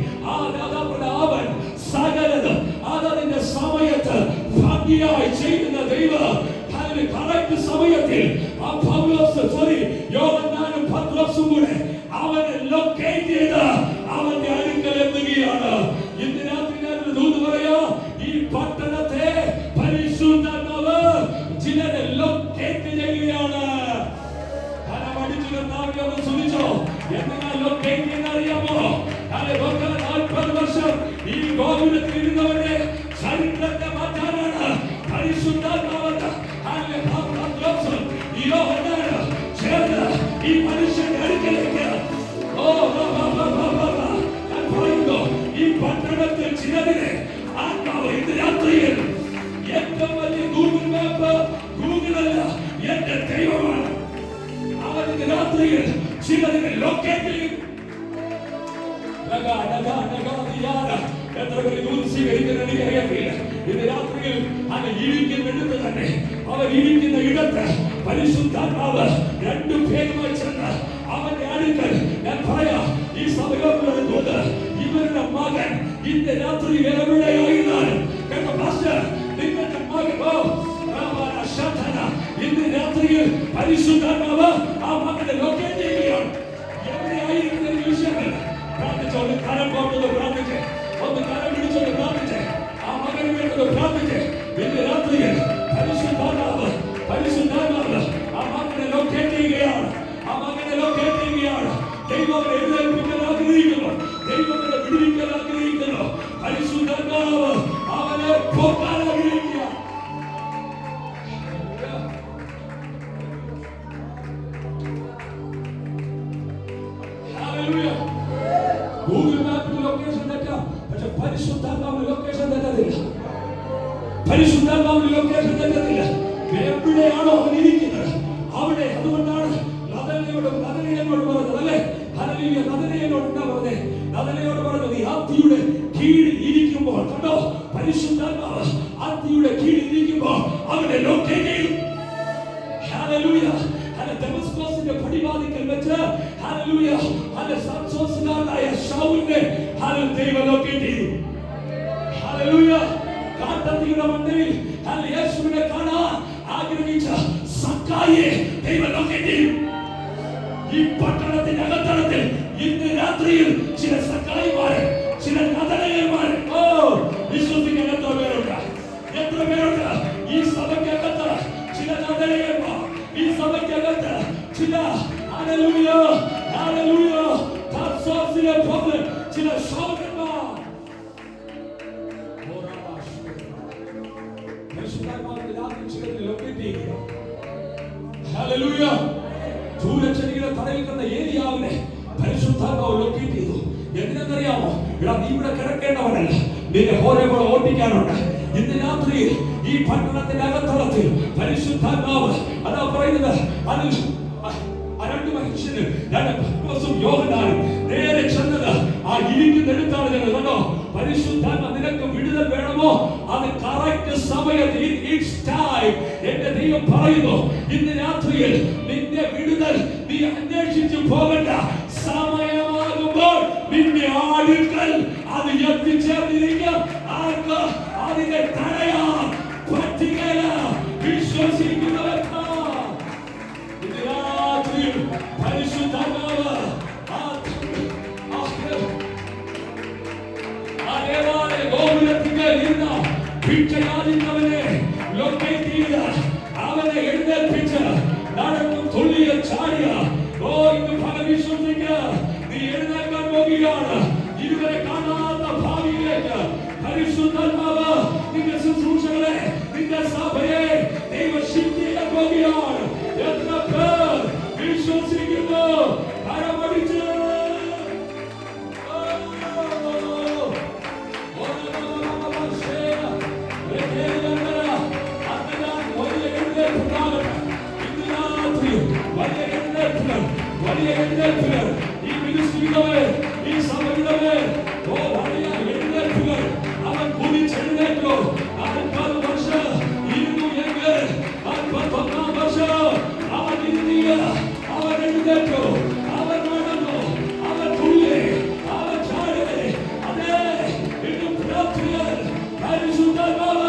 Speaker 1: അവൻ സകലതും അതതിന്റെ സമയത്ത് ഭാഗ്യമായി ചെയ്യുന്ന ദൈവം കറക്റ്റ് സമയത്തിൽ ആ യോഹന്നാനും പത്രോസും കൂടെ അവനെ ലൊക്കേറ്റ് ചെയ്ത് അവന്റെ അടുക്കൽ എത്തുകയാണ്. ഇന്ന് രാത്രി ഞാനൊരു ദൂത് പറയാ, ഈ പട്ടണത്തെ പരിശുദ്ധാത്മാവ് ചിലരെ ലൊക്കേറ്റ് ചെയ്യുകയാണ്. ശ്രദ്ധിച്ചോ എങ്ങനെ ലൊക്കേറ്റ് ചെയ്യുന്നറിയാമോ? 40 വർഷം ഈ ഗോപുരത്തിൽ ഇരുന്നവരെ ചരിത്രത്തെ മാറ്റാനാണ് പരിശുദ്ധാത്മാവ് ചേർന്ന് ഈ മനുഷ്യന്റെ അടുക്കലേക്ക് ഈ പട്ടണത്തിൽ ചിലതിനെ ആത്മാവ് ഇന്ന് രാത്രിയിൽ ഏറ്റവും വലിയ ഗൂഗിൾ മാപ്പ് ഗൂഗിളല്ല, എന്റെ ദൈവമാണ്. അവന്റെ രാത്രിയിൽ ചിലതിനെ ലൊക്കേറ്റ് ചെയ്യും. എത്ര പേര് ദൂരം സ്വീകരിക്കുന്ന എനിക്കറിയത്തില്ല. ഇന്ന് രാത്രിയിൽ അവൻ ഇരിക്കുന്നിടത്ത് തന്നെ അവൻ ഇരിക്കുന്ന ഇടത്ത് പരിശുദ്ധാത്മാവ് 2 പേരുമായി ചെന്ന് അവന്റെ അടുക്കൽ ഞാൻ പറയാം, ഈ സഭയോട് ഇവരുടെ മകൻ ഇന്ന് രാത്രി എവിടെയായിരുന്നാലും കേട്ടോ പാസ്റ്റർ, നിങ്ങളുടെ മകൻ ഇന്ന് രാത്രിയിൽ പരിശുദ്ധാത്മാവ് ആ മകനെ ലൊക്കേറ്റ് ചെയ്യുകയാണ്. എവിടെയായിരിക്കുന്ന വിഷയമല്ല. പ്രാർത്ഥിച്ചോണ്ട് കരം കൊണ്ടത് പ്രാർത്ഥിച്ച്, ഒന്ന് കരം പിടിച്ചോണ്ട് പ്രാർത്ഥിച്ച്, ആ മകന് വേണ്ടത് പ്രാർത്ഥിച്ച്. ഇന്ന് രാത്രിയിൽ പരിശുദ്ധാത്മാവ് ആ മകനെ ലൊക്കേറ്റ് ചെയ്യുകയാണ്. ദൈവം എഴുന്നേൽപ്പിക്കാൻ ആഗ്രഹിക്കുന്നു. ദൈവം വിടുവിക്കാൻ ആഗ്രഹിക്കുന്നു. പരിശുദ്ധാത്മാവ് അവനെ പോക്കാൻ ആഗ്രഹിക്കുക. ഗൂഗിൾ മാപ്പിൽ ലൊക്കേഷൻ തെറ്റാം, പക്ഷെ പരിശുദ്ധാത്മാവിന്റെ ലൊക്കേഷൻ തെറ്റത്തില്ല. പരിശുദ്ധാത്മാവിന്റെ ലൊക്കേഷൻ തെറ്റത്തില്ല. എവിടെയാണോ അവൻ ഇരിക്കുന്നത് അവിടെ. അതുകൊണ്ടാണ് നദനയോട് പറഞ്ഞത് അല്ലേ? ഹല്ലേലൂയ. നദനയോട് എന്താ പറഞ്ഞേ? നദനയോട് പറഞ്ഞത് ഈ ആത്തിയുടെ കീഴിൽ ഇരിക്കുമ്പോൾ കണ്ടോ, പരിശുദ്ധാത്മാവ് ആത്തിയുടെ കീഴിൽ ഇരിക്കുമ്പോൾ അവനെ ലൊക്കേറ്റ് ചെയ്തു. ഹല്ലേലൂയ. ദമസ്കോസിന്റെ പടിവാതിക്കൽ വെച്ച് ഹല്ലേലൂയ സംസോസുകാരനായ ശൗലിനെ ദൈവം ലൊക്കേറ്റ് ചെയ്തു. ഹല്ലേലൂയ. കാട്ടത്തിയുടെ മണ്ഡലിൽ യേശുവിനെ കാണാൻ ആഗ്രഹിച്ച സക്കായിയെ ദൈവം ലൊക്കേറ്റ് ചെയ്തു. ഈ പട്ടണത്തിന്റെ അകത്തളത്തിൽ ഇന്ന് രാത്രിയിൽ ചില സക്കായിമാരെ, ചില നദനയന്മാരെ വിശ്വസിക്കാൻ എത്ര പേരുണ്ട്? എത്ര പേരുണ്ട് ഈ സഭയ്ക്കകത്ത്? ചില നദനയന്മാർ ഈ സഭയ്ക്കകത്ത്, ചില ഹല്ലേലൂയ ഹല്ലേലൂയ തർസോസിലെ പോലെ ചില ശൗകന്മാർ പരിശുദ്ധാത്മാവിന്റെ രാത്രി ചിലരെ ലൊക്കേറ്റ് ചെയ്യുക. ഹല്ലേലൂയ. ചൂരച്ചെടിയുടെ തടയിൽ കണ്ട ഏലിയാവിനെ പരിശുദ്ധാത്മാവ് ലൊക്കേറ്റ് ചെയ്തു. എന്തിനെന്നറിയാമോ? നീ ഇവിടെ കിടക്കേണ്ടവനല്ല, നിന്നെ ഹോരേബോളെ ഓട്ടിക്കാനുണ്ട്. ഇന്ന് രാത്രി ഈ പട്ടണത്തിന്റെ അകത്തളത്തിൽ പരിശുദ്ധാത്മാവ് അതാ പറയുന്നത്. അതിൽ രണ്ട് മനുഷ്യന്, രണ്ട് പത്രോസും യോഹന്നാനും നേരെ ചെന്നത് ആ ഇരിക്കുന്നെടുത്താണ് ഞങ്ങൾ കണ്ടോ. പരിശുദ്ധാത്മ നിനക്ക് വിടുതൽ വേണമോ? അത് കറക്റ്റ് സമയത്ത് എന്റെ ദൈവം പറയുന്നു, ഇന്ന് രാത്രിയിൽ നിന്റെ വിടുതൽ നീ അന്വേഷിച്ചു പോകണ്ട. സമയമാകുമ്പോൾ നിന്റെ ആടുകൾ അത് എത്തിച്ചേർന്നിരിക്കും. ആർക്ക് അതിനെ തടയാൻ പറ്റുകയില്ല. വിശ്വസിക്കുന്നവർക്ക് ഇന്ന് രാത്രിയിൽ പരിശുദ്ധാത്മാവ് ഭിക്ഷയാചിക്കുന്നവനെ ലൊക്കേറ്റ് ചെയ്ത് അവനെ എഴുന്നേൽപ്പിച്ച് നടന്നും തുള്ളിയ ചാടിയ ഇന്ന് ഫലം വിശ്വസിക്കുക. നീ എഴുന്നേൽക്കാൻ പോകുകയാണ്. ഇതുവരെ കാണാത്ത ഭാവിയിലേക്ക് പരിശുദ്ധാത്മാവ് നിന്റെ ശുശ്രൂഷകളെ, നിന്റെ സഭയെ ദൈവശക്തിയാക്കാൻ പോകുകയാണ്. എത്ര പേർ വിശ്വസിക്കുന്നു? കരമടിച്ച് വലിയ എഴുന്നേൽപ്പുകൾ ഈ മിനിസ്ട്രിയുടെ ഈ സഭയുടെ വലിയ എഴുന്നേൽപ്പുകൾ അവൻ കുതിച്ചെഴുന്നേറ്റു. 40 വർഷം ഇരുന്നു എങ്കിൽ 41 വർഷം അവൻ ഇരുന്നിയ അവൻ എഴുന്നേറ്റു. അവൻ നടന്നു, അവൻ തുള്ളി, അവൻ ചാടി. അതെ, ഇന്നും രാത്രിയിൽ പരിശുദ്ധാത്മാവ്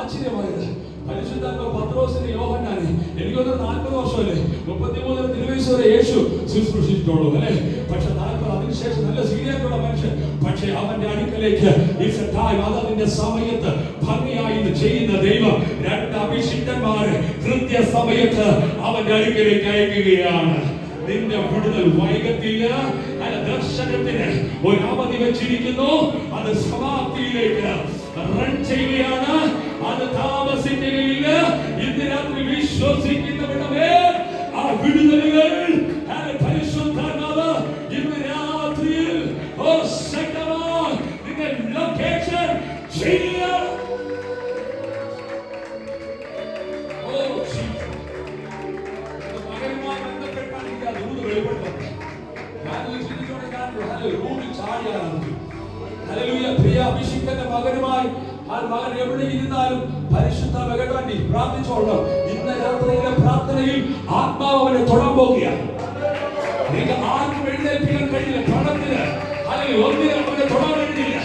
Speaker 1: ആശ്ചര്യമായത് പരിശുദ്ധാത്മാവ് പത്രോസിനെ യോഹന്നാനെ എനിക്കൊന്ന് 40 വർഷമല്ലേ 33 തിരുവയസ്സ് വരെ യേശു ശുശ്രൂഷിച്ചിട്ടുള്ളൂ അല്ലേ. പക്ഷെ അതിനുശേഷം നല്ല സീനിയറുള്ള മനുഷ്യൻ. പക്ഷെ അവന്റെ അടുക്കലേക്ക് അതിന്റെ സമയത്ത് ഭംഗിയായി ചെയ്യുന്ന ദൈവം 2 അഭിഷിക്തന്മാരെ കൃത്യസമയത്ത് അവന്റെ അടുക്കലേക്ക് അയക്കുകയാണ്. നിന്റെ വിടുതൽ വൈകത്തില്ല. ദർശനത്തിന് ഒരു അവധി വെച്ചിരിക്കുന്നു. അത് സമാപ്തിയിലേക്ക് റൺ ചെയ്യുകയാണ്. അത് താമസിക്കുകയില്ല. ഇന്ന് രാത്രി വിശ്വസിക്കുന്നവരുടെ ആ വിടുതലുകൾ പരിശുദ്ധാത്മാവ് ഇന്ന് രാത്രിയിൽ ശക്തമായി നിങ്ങൾ ലൊക്കേഷൻ ചെയ്യണം. അഭിഷിക്തന്റെ മകനുമായി ആ മകൻ എവിടെ ഇരുന്നാലും പരിശുദ്ധ വേണ്ടി പ്രാർത്ഥിച്ചോളണം. ഇന്ന് രാത്രിയിലെ പ്രാർത്ഥനയിൽ ആത്മാവ് അവനെ തൊടാൻ പോകുകയാണ്. നിങ്ങൾക്ക് ആർക്കും എഴുന്നേൽപ്പിക്കാൻ കഴിയില്ല. പണത്തിന് അല്ലെങ്കിൽ ഒന്നിനും അവനെ തൊടാൻ കഴിഞ്ഞില്ല,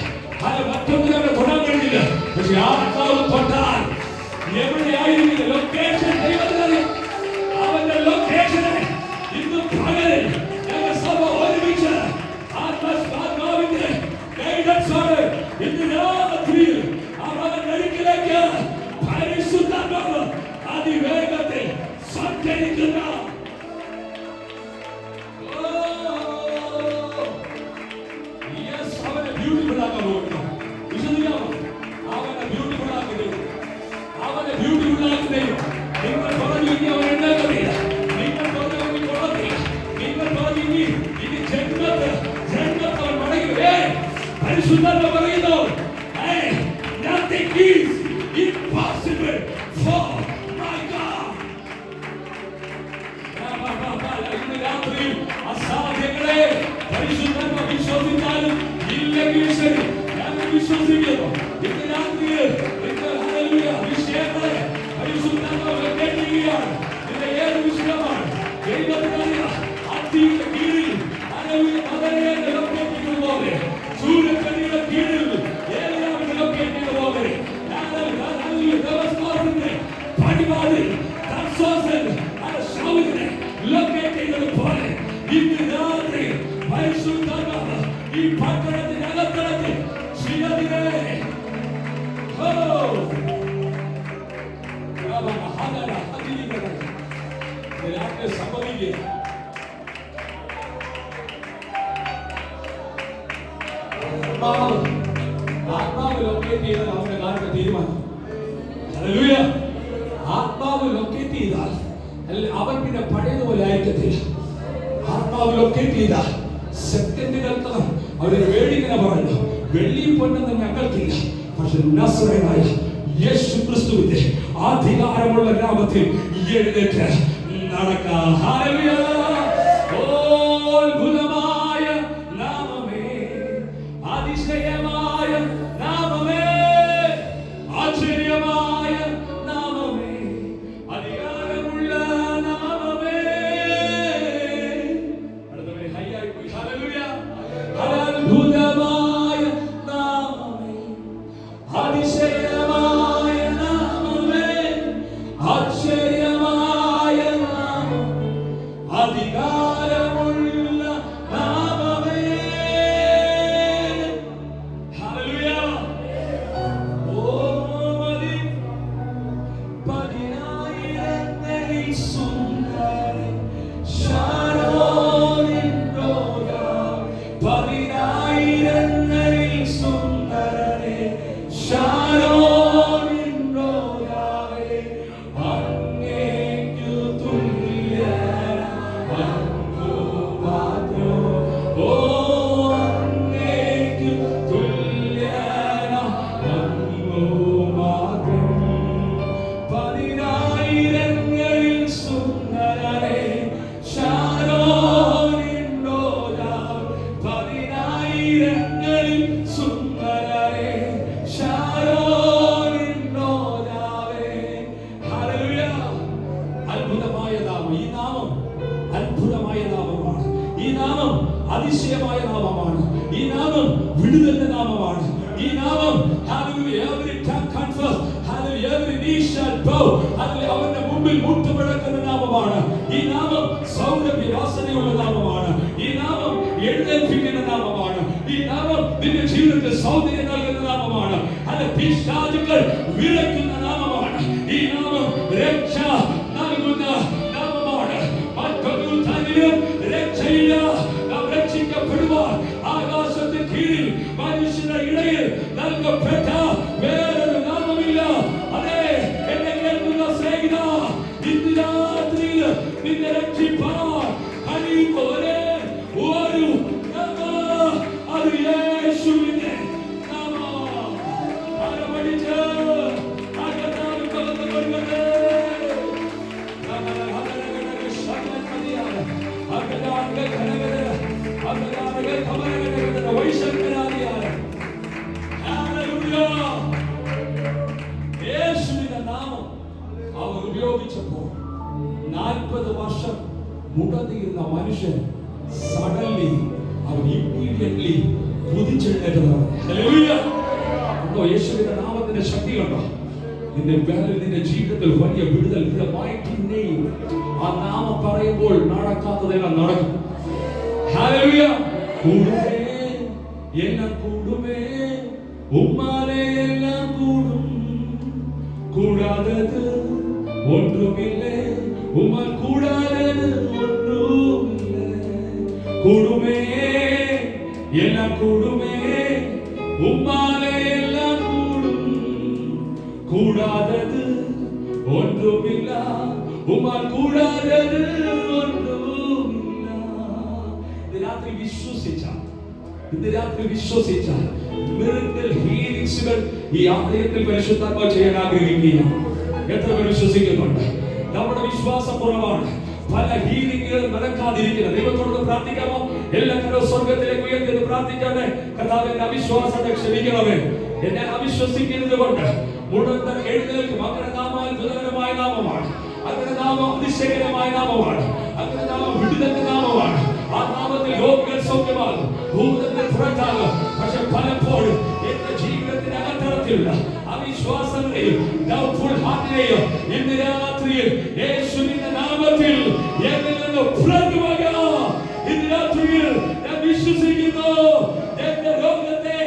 Speaker 1: അല്ലെങ്കിൽ മറ്റൊന്നിനും അവനെ തൊടാൻ കഴിഞ്ഞില്ല. പക്ഷെ ആത്മാവ് തൊട്ടാൽ എവിടെയായിരിക്കില്ല ലൊക്കേഷൻ ദൈവത്തിനറിയാം. അവന്റെ ലൊക്കേഷനെ ഇന്ന് പകലിൽ ഞങ്ങൾ സഭ ഒരുമിച്ച് ആത്മാവിന്റെ ഗൈഡൻസോടെ ഇന്ന് രാത്രിയിൽ അവന്റെ അടുക്കിലേക്ക് പരിശുദ്ധാത്മാവ് അതിവേഗത്തിൽ സഞ്ചരിക്കുന്ന അവനെ ബ്യൂട്ടിഫുൾ ആക്കാൻ പോകുന്നു. വിശ്വസിക്കാമോ? അവനെ ബ്യൂട്ടിഫുൾ ആക്കുന്നത്, അവനെ ബ്യൂട്ടിഫുൾ ആക്കുന്നത് പരിശുദ്ധാത്മാവ് പറയുന്നു, nothing is impossible for my God. ഇന്ന് രാത്രി അസാധ്യങ്ങളെ പരിശുദ്ധാത്മാവ് വിശ്വസിച്ചാലും ഇല്ലെങ്കിൽ ശരി, ഞാൻ വിശ്വസിക്കുന്നു. ഇന്ന് രാത്രി വിഷയങ്ങളെ പരിശുദ്ധാത്മാവ് കേൾക്കുകയാണ്. ഇതിന്റെ ഏത് വിഷയമാണ് ദൈവത്തിനറിയാം. അത്തിയുടെ കീഴിൽ മകനെ പോലെ സൂര്യക്കണിയുടെ കീഴിൽ എല്ലാവരും ലൊക്കേറ്റ് പോലെ പടിവാതിൽ ലൊക്കേറ്റ് ചെയ്തതുപോലെ ഇന്ന് രാത്രി പരിശുദ്ധാത്മാവ് ഈ പട്ടണത്തിനകത്തളത്തിൽ ചിലതിനെ സംഭവിക്കുക. ആത്മാവ് ലൊക്കേറ്റ് ചെയ്താൽ അവന്റെ കാര്യത്തെ തീരുമാനം. ആത്മാവ് ലൊക്കേറ്റ് ചെയ്താൽ അവൻ പിന്നെ പഴയതുപോലെ ആയിരിക്കത്തില്ല. ആത്മാവ് ലൊക്കേറ്റ് ചെയ്താൽ സെക്കൻഡുകൾക്ക് അവര് വേടിങ്ങനെ പറഞ്ഞു, വെള്ളിയും പൊന്നൊന്നും ഞങ്ങൾക്കില്ല, പക്ഷെ നസറേനായ യേശു ക്രിസ്തുവിന്റെ അധികാരമുള്ള നാമത്തിൽ എഴുന്നേറ്റ് നടക്കാം. ഹല്ലേലൂയ. അത്ഭുതമായ നാമമേ, അതിശയമായ നാമമേ, ആശ്ചര്യമായ നാമമേ, അധികാരമുള്ള നാമമേ. അടുത്തവരെ ഹൈയായി പോയി. ഹല്ലേലൂയ. അത്ഭുതമായ നാമമേ, അതിശയമായ നാമമേ, ആശ്ചര്യമായ നാമമേ, അധികാരമുള്ള നാമമേ. ഹല്ലേലൂയ. ഓ മതി പതിനായിരങ്ങളിൽ സുന്ദരൻ ശാരോനിൻ രോഗാ, പതിനായിരങ്ങളിൽ സുന്ദരനെ ശാരോനിൻ രോഗാവേ, അങ്ങേക്കു തുല്യന അങ്ങു മാത്രം. ഓ അങ്ങേക്കു തുല്യന അങ്ങു മാത്രം. പതിനായിരങ്ങളിൽ സുന്ദരനെ ശാരോനിൻ രോഗാ, പതിനായിരങ്ങളിൽ സുന്ദരനെ ശാരോനിൻ രോഗാവേ. ഹല്ലേലൂയ. അത്ഭുതമായ നാമം. ഈ നാമം അത്ഭുതമായ നാമമാണ്. ഈ നാമം അതിശയമായ നാമമാണ്. ഈ നാമം വിടുതലിന്റെ നാമമാണ്. ഈ നാമം hallelujah, every tongue confess, hallelujah, every knee shall bow, hallelujah, അവന്റെ മുമ്പിൽ മുട്ടുമടക്കുന്ന നാമമാണ്. ഈ നാമം സൗരഭ്യ വാസനയുള്ള നാമമാണ്. ഈ നാമം എഴുന്നേൽപ്പിക്കുന്ന നാമമാണ്. ഈ നാമം നിന്റെ ജീവിതത്തിൽ സൗന്ദര്യം നൽകുന്ന നാമമാണ്. അത് പിശാചുക്കൾ വിറയ്ക്കുന്ന നാമമാണ്. ഈ നാമം രക്ഷ നൽകുന്ന നാമമാണ്. മറ്റൊരു തന്നിലും രക്ഷയില്ല. നാം രക്ഷിക്കപ്പെടുവാൻ ആകാശത്തിന് കീഴിൽ മനുഷ്യരുടെ ഇടയിൽ നൽകപ്പെട്ട വേറൊരു നാമമില്ല. അതെ, എന്നെ കേൾക്കുന്ന സ്നേഹിത, ഇന്ന് രാത്രിയിൽ നിന്നെ രക്ഷിപ്പാൻ കഴിയുന്ന ഒരേ ഒരു നാമം, അത് യേശുവിന്റെ നാമം. ആരമടിച്ച് അകത്താൽ കടന്നുകൊള്ളുന്നത് യേശുവിന്റെ നാമം അവർ ഉപയോഗിച്ചപ്പോൾ 40 വർഷം മുടങ്ങിയിരുന്ന മനുഷ്യൻ സഡൻലി അവൻ ഇമ്മീഡിയറ്റ്ലി കുതിച്ചെഴുന്നേറ്റതാണ്. ഹല്ലേലൂയ. ഉണ്ടോ യേശുവിന്റെ നാമത്തിന്റെ ശക്തി കണ്ടോ? നിന്റെ ജീവിതത്തിൽ വലിയ വിടുതൽ. ആ നാമം പറയുമ്പോൾ നടക്കാത്തതെല്ലാം നടക്കും. ഹല്ലേലൂയ. കൂടുമേ എല്ലാം കൂടുമേ, ഉമ്മാനെ എല്ലാം കൂടും, കൂടാതത് ഒന്നുമില്ലേ, ഉമ്മാൽ കൂടാതത് ഒന്നുമില്ലേ. കൂടുമേ എല്ലാം കൂടുമേ, ഉമ്മാനെ എല്ലാം കൂടും, കൂടാതത് ഒന്നുമില്ല, ഉമ്മാൽ കൂടാതത് ഒന്നുമില്ല. രാത്രി വിശ്വസിച്ച ഇന്ന് രാത്രി വിശ്വസിച്ചാൽ മിറക്കിൾ ഹീലിംഗ്സുകൾ ഈ ആലയത്തിൽ പരിശുദ്ധാത്മാവ് ചെയ്യാൻ ആഗ്രഹിക്കുകയാണ്. എത്ര പേർ വിശ്വസിക്കുന്നുണ്ട്? നമ്മുടെ വിശ്വാസം കുറവാണ് പല ഹീലിംഗുകൾ നടക്കാതിരിക്കുന്നത്. ദൈവത്തോട് പ്രാർത്ഥിക്കാമോ? എല്ലാ കരവും സ്വർഗത്തിലേക്ക് ഉയർത്തി പ്രാർത്ഥിക്കാതെ, കർത്താവേ എന്റെ അവിശ്വാസത്തെ ക്ഷമിക്കണമേ. എന്നെ അവിശ്വസിക്കുന്നത് കൊണ്ട് ഉടൻ എഴുന്നേൽക്കും. അങ്ങനെ നാമം അത്ഭുതകരമായ നാമമാണ്. അങ്ങനെ നാമം അതിശയകരമായ നാമമാണ്. അങ്ങനെ നാമം വിടുതന്റെ നാമമാണ്. ആ നാമത്തിൽ രോഗികൾ സൗഖ്യമാകും, ഭൂതങ്ങൾ പുറത്താകും. പക്ഷെ പലപ്പോഴും എന്റെ ജീവിതത്തിന്റെ അകത്തളത്തിലുള്ള അവിശ്വാസങ്ങളെയും ഡൗട്ട്ഫുൾ ഹാർട്ടിനെയും ഇന്ന് രാത്രിയിൽ യേശുവിന്റെ നാമത്തിൽ എന്നിൽ നിന്ന് പുറത്തുപോകുക. ഇന്ന് രാത്രിയിൽ ഞാൻ വിശ്വസിക്കുന്നു, എന്റെ രോഗത്തെ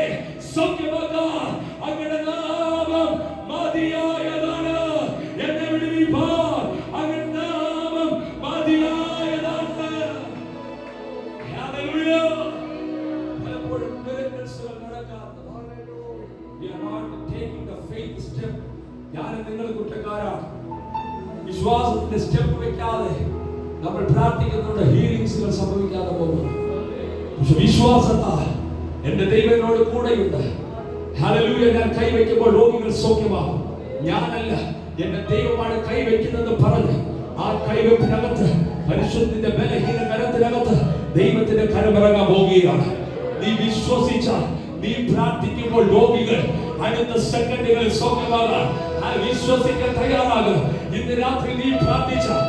Speaker 1: സൗഖ്യമാക്കാൻ അങ്ങയുടെ നാമം മതിയായതാണ്. എന്നെ വിടുവിപ്പാൻ അങ്ങയുടെ നാമം മതിയായതാണ്. ഹല്ലേലൂയ. പലപ്പോഴും മിറക്കിൾസുകൾ നടക്കാത്തത് we are not taking the faith step. ഞാൻ നിങ്ങൾ കുറ്റക്കാരാണ്. വിശ്വാസത്തിന്റെ സ്റ്റെപ്പ് വെക്കാതെ നമ്മൾ പ്രാർത്ഥിക്കുന്നുണ്ട്, ഹീലിംഗ്സുകൾ സംഭവിക്കാതെ പോകുന്നു. പക്ഷെ വിശ്വാസത്താൽ എന്റെ ദൈവം എന്നോട് കൂടെയുണ്ട്. ഹല്ലേലൂയ. ഞാൻ കൈവയ്ക്കുമ്പോൾ രോഗികൾ സൗഖ്യമാകും. ഞാനല്ല, എന്റെ ദൈവമാണ് കൈവയ്ക്കുന്നത് പറഞ്ഞ് ആ കൈവയ്പ്പിനകത്ത് പരിശുദ്ധന്റെ ബലഹീന കരത്തിനകത്ത് ദൈവത്തിന്റെ കരമിറങ്ങാൻ പോവുകയാണ്. നീ വിശ്വസിച്ചാൽ, നീ പ്രാർത്ഥിക്കുമ്പോൾ രോഗികൾ അടുത്ത സെക്കൻഡുകളിൽ സൗഖ്യമാകാൻ വിശ്വസിക്കാൻ തയ്യാറാകും. ഇന്ന് രാത്രി നീ പ്രാർത്ഥിച്ചാൽ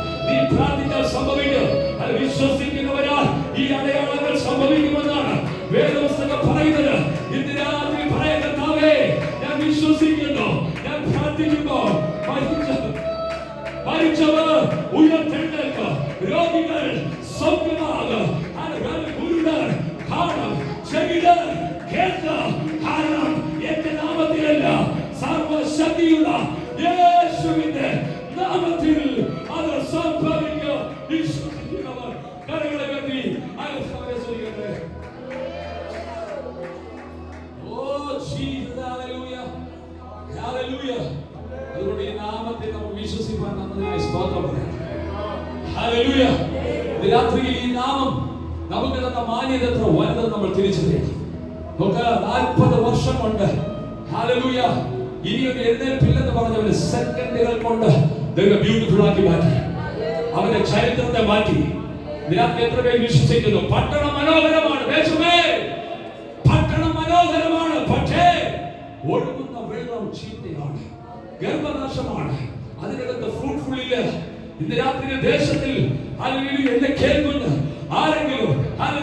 Speaker 1: സംഭവിക്കും. അത് വിശ്വസിക്കുന്നവരാൽ ഈ അടയാളങ്ങൾ സംഭവിക്കുമെന്നാണ് വേദപുസ്തകം പറയുന്നത്. ഇന്ന് രാത്രി പറയുന്ന കർത്താവേ, ഞാൻ വിശ്വസിക്കുന്നു, ഞാൻ പ്രാർത്ഥിക്കുമ്പോൾ മരിച്ചവർ ഉയർത്തെഴുന്നേൽക്കും, രോഗികൾ സൗഖ്യമാകും, കുരുടർ കാണും, ചെവിടർ കേൾക്കും. കാരണം എന്റെ നാമത്തിലല്ല, സർവശക്തിയുള്ള യേശുവിന്റെ നാമത്തിൽ അത് സംഭവിക്കും. വിശ്വസിക്കുന്നവർ കരങ്ങളെ കെട്ടി അനുസരിക്കട്ടെ. Oh Jesus, hallelujah, hallelujah. അതുകൊണ്ട് ഈ നാമത്തെ നമുക്ക് വിശ്വസിക്കാൻ നന്നായി സ്തോത്രം പറയാം. ഹല്ലേലൂയ. രാത്രിയിൽ ഈ നാമം നമുക്ക് തന്ന മാന്യത എത്ര വലുതെന്ന് നമ്മൾ തിരിച്ചറിയണം. 40 വർഷം കൊണ്ട് ഹല്ലേലൂയ ഇനിയൊരു എഴുന്നേൽപ്പില്ലെന്ന് പറഞ്ഞവന് സെക്കൻഡുകൾ കൊണ്ട് ദൈവം ബ്യൂട്ടിഫുൾ ആക്കി മാറ്റി, അവന്റെ ചരിത്രത്തെ മാറ്റി. ഇതിനകത്ത് എത്ര പേര് വിശ്വസിക്കുന്നു? പട്ടണം മനോഹരമാണ്, പട്ടണം മനോഹരമാണ്, പക്ഷേ ഒഴുകുന്ന വെള്ളം ചീത്തയാണ്, ഗർഭനാശമാണ്, അതിനകത്ത് ഫ്രൂട്ട്ഫുൾ ഇല്ല. ഇന്ന് രാത്രി ദേശത്തിൽ എന്നെ കേൾക്കുന്ന ആരെങ്കിലും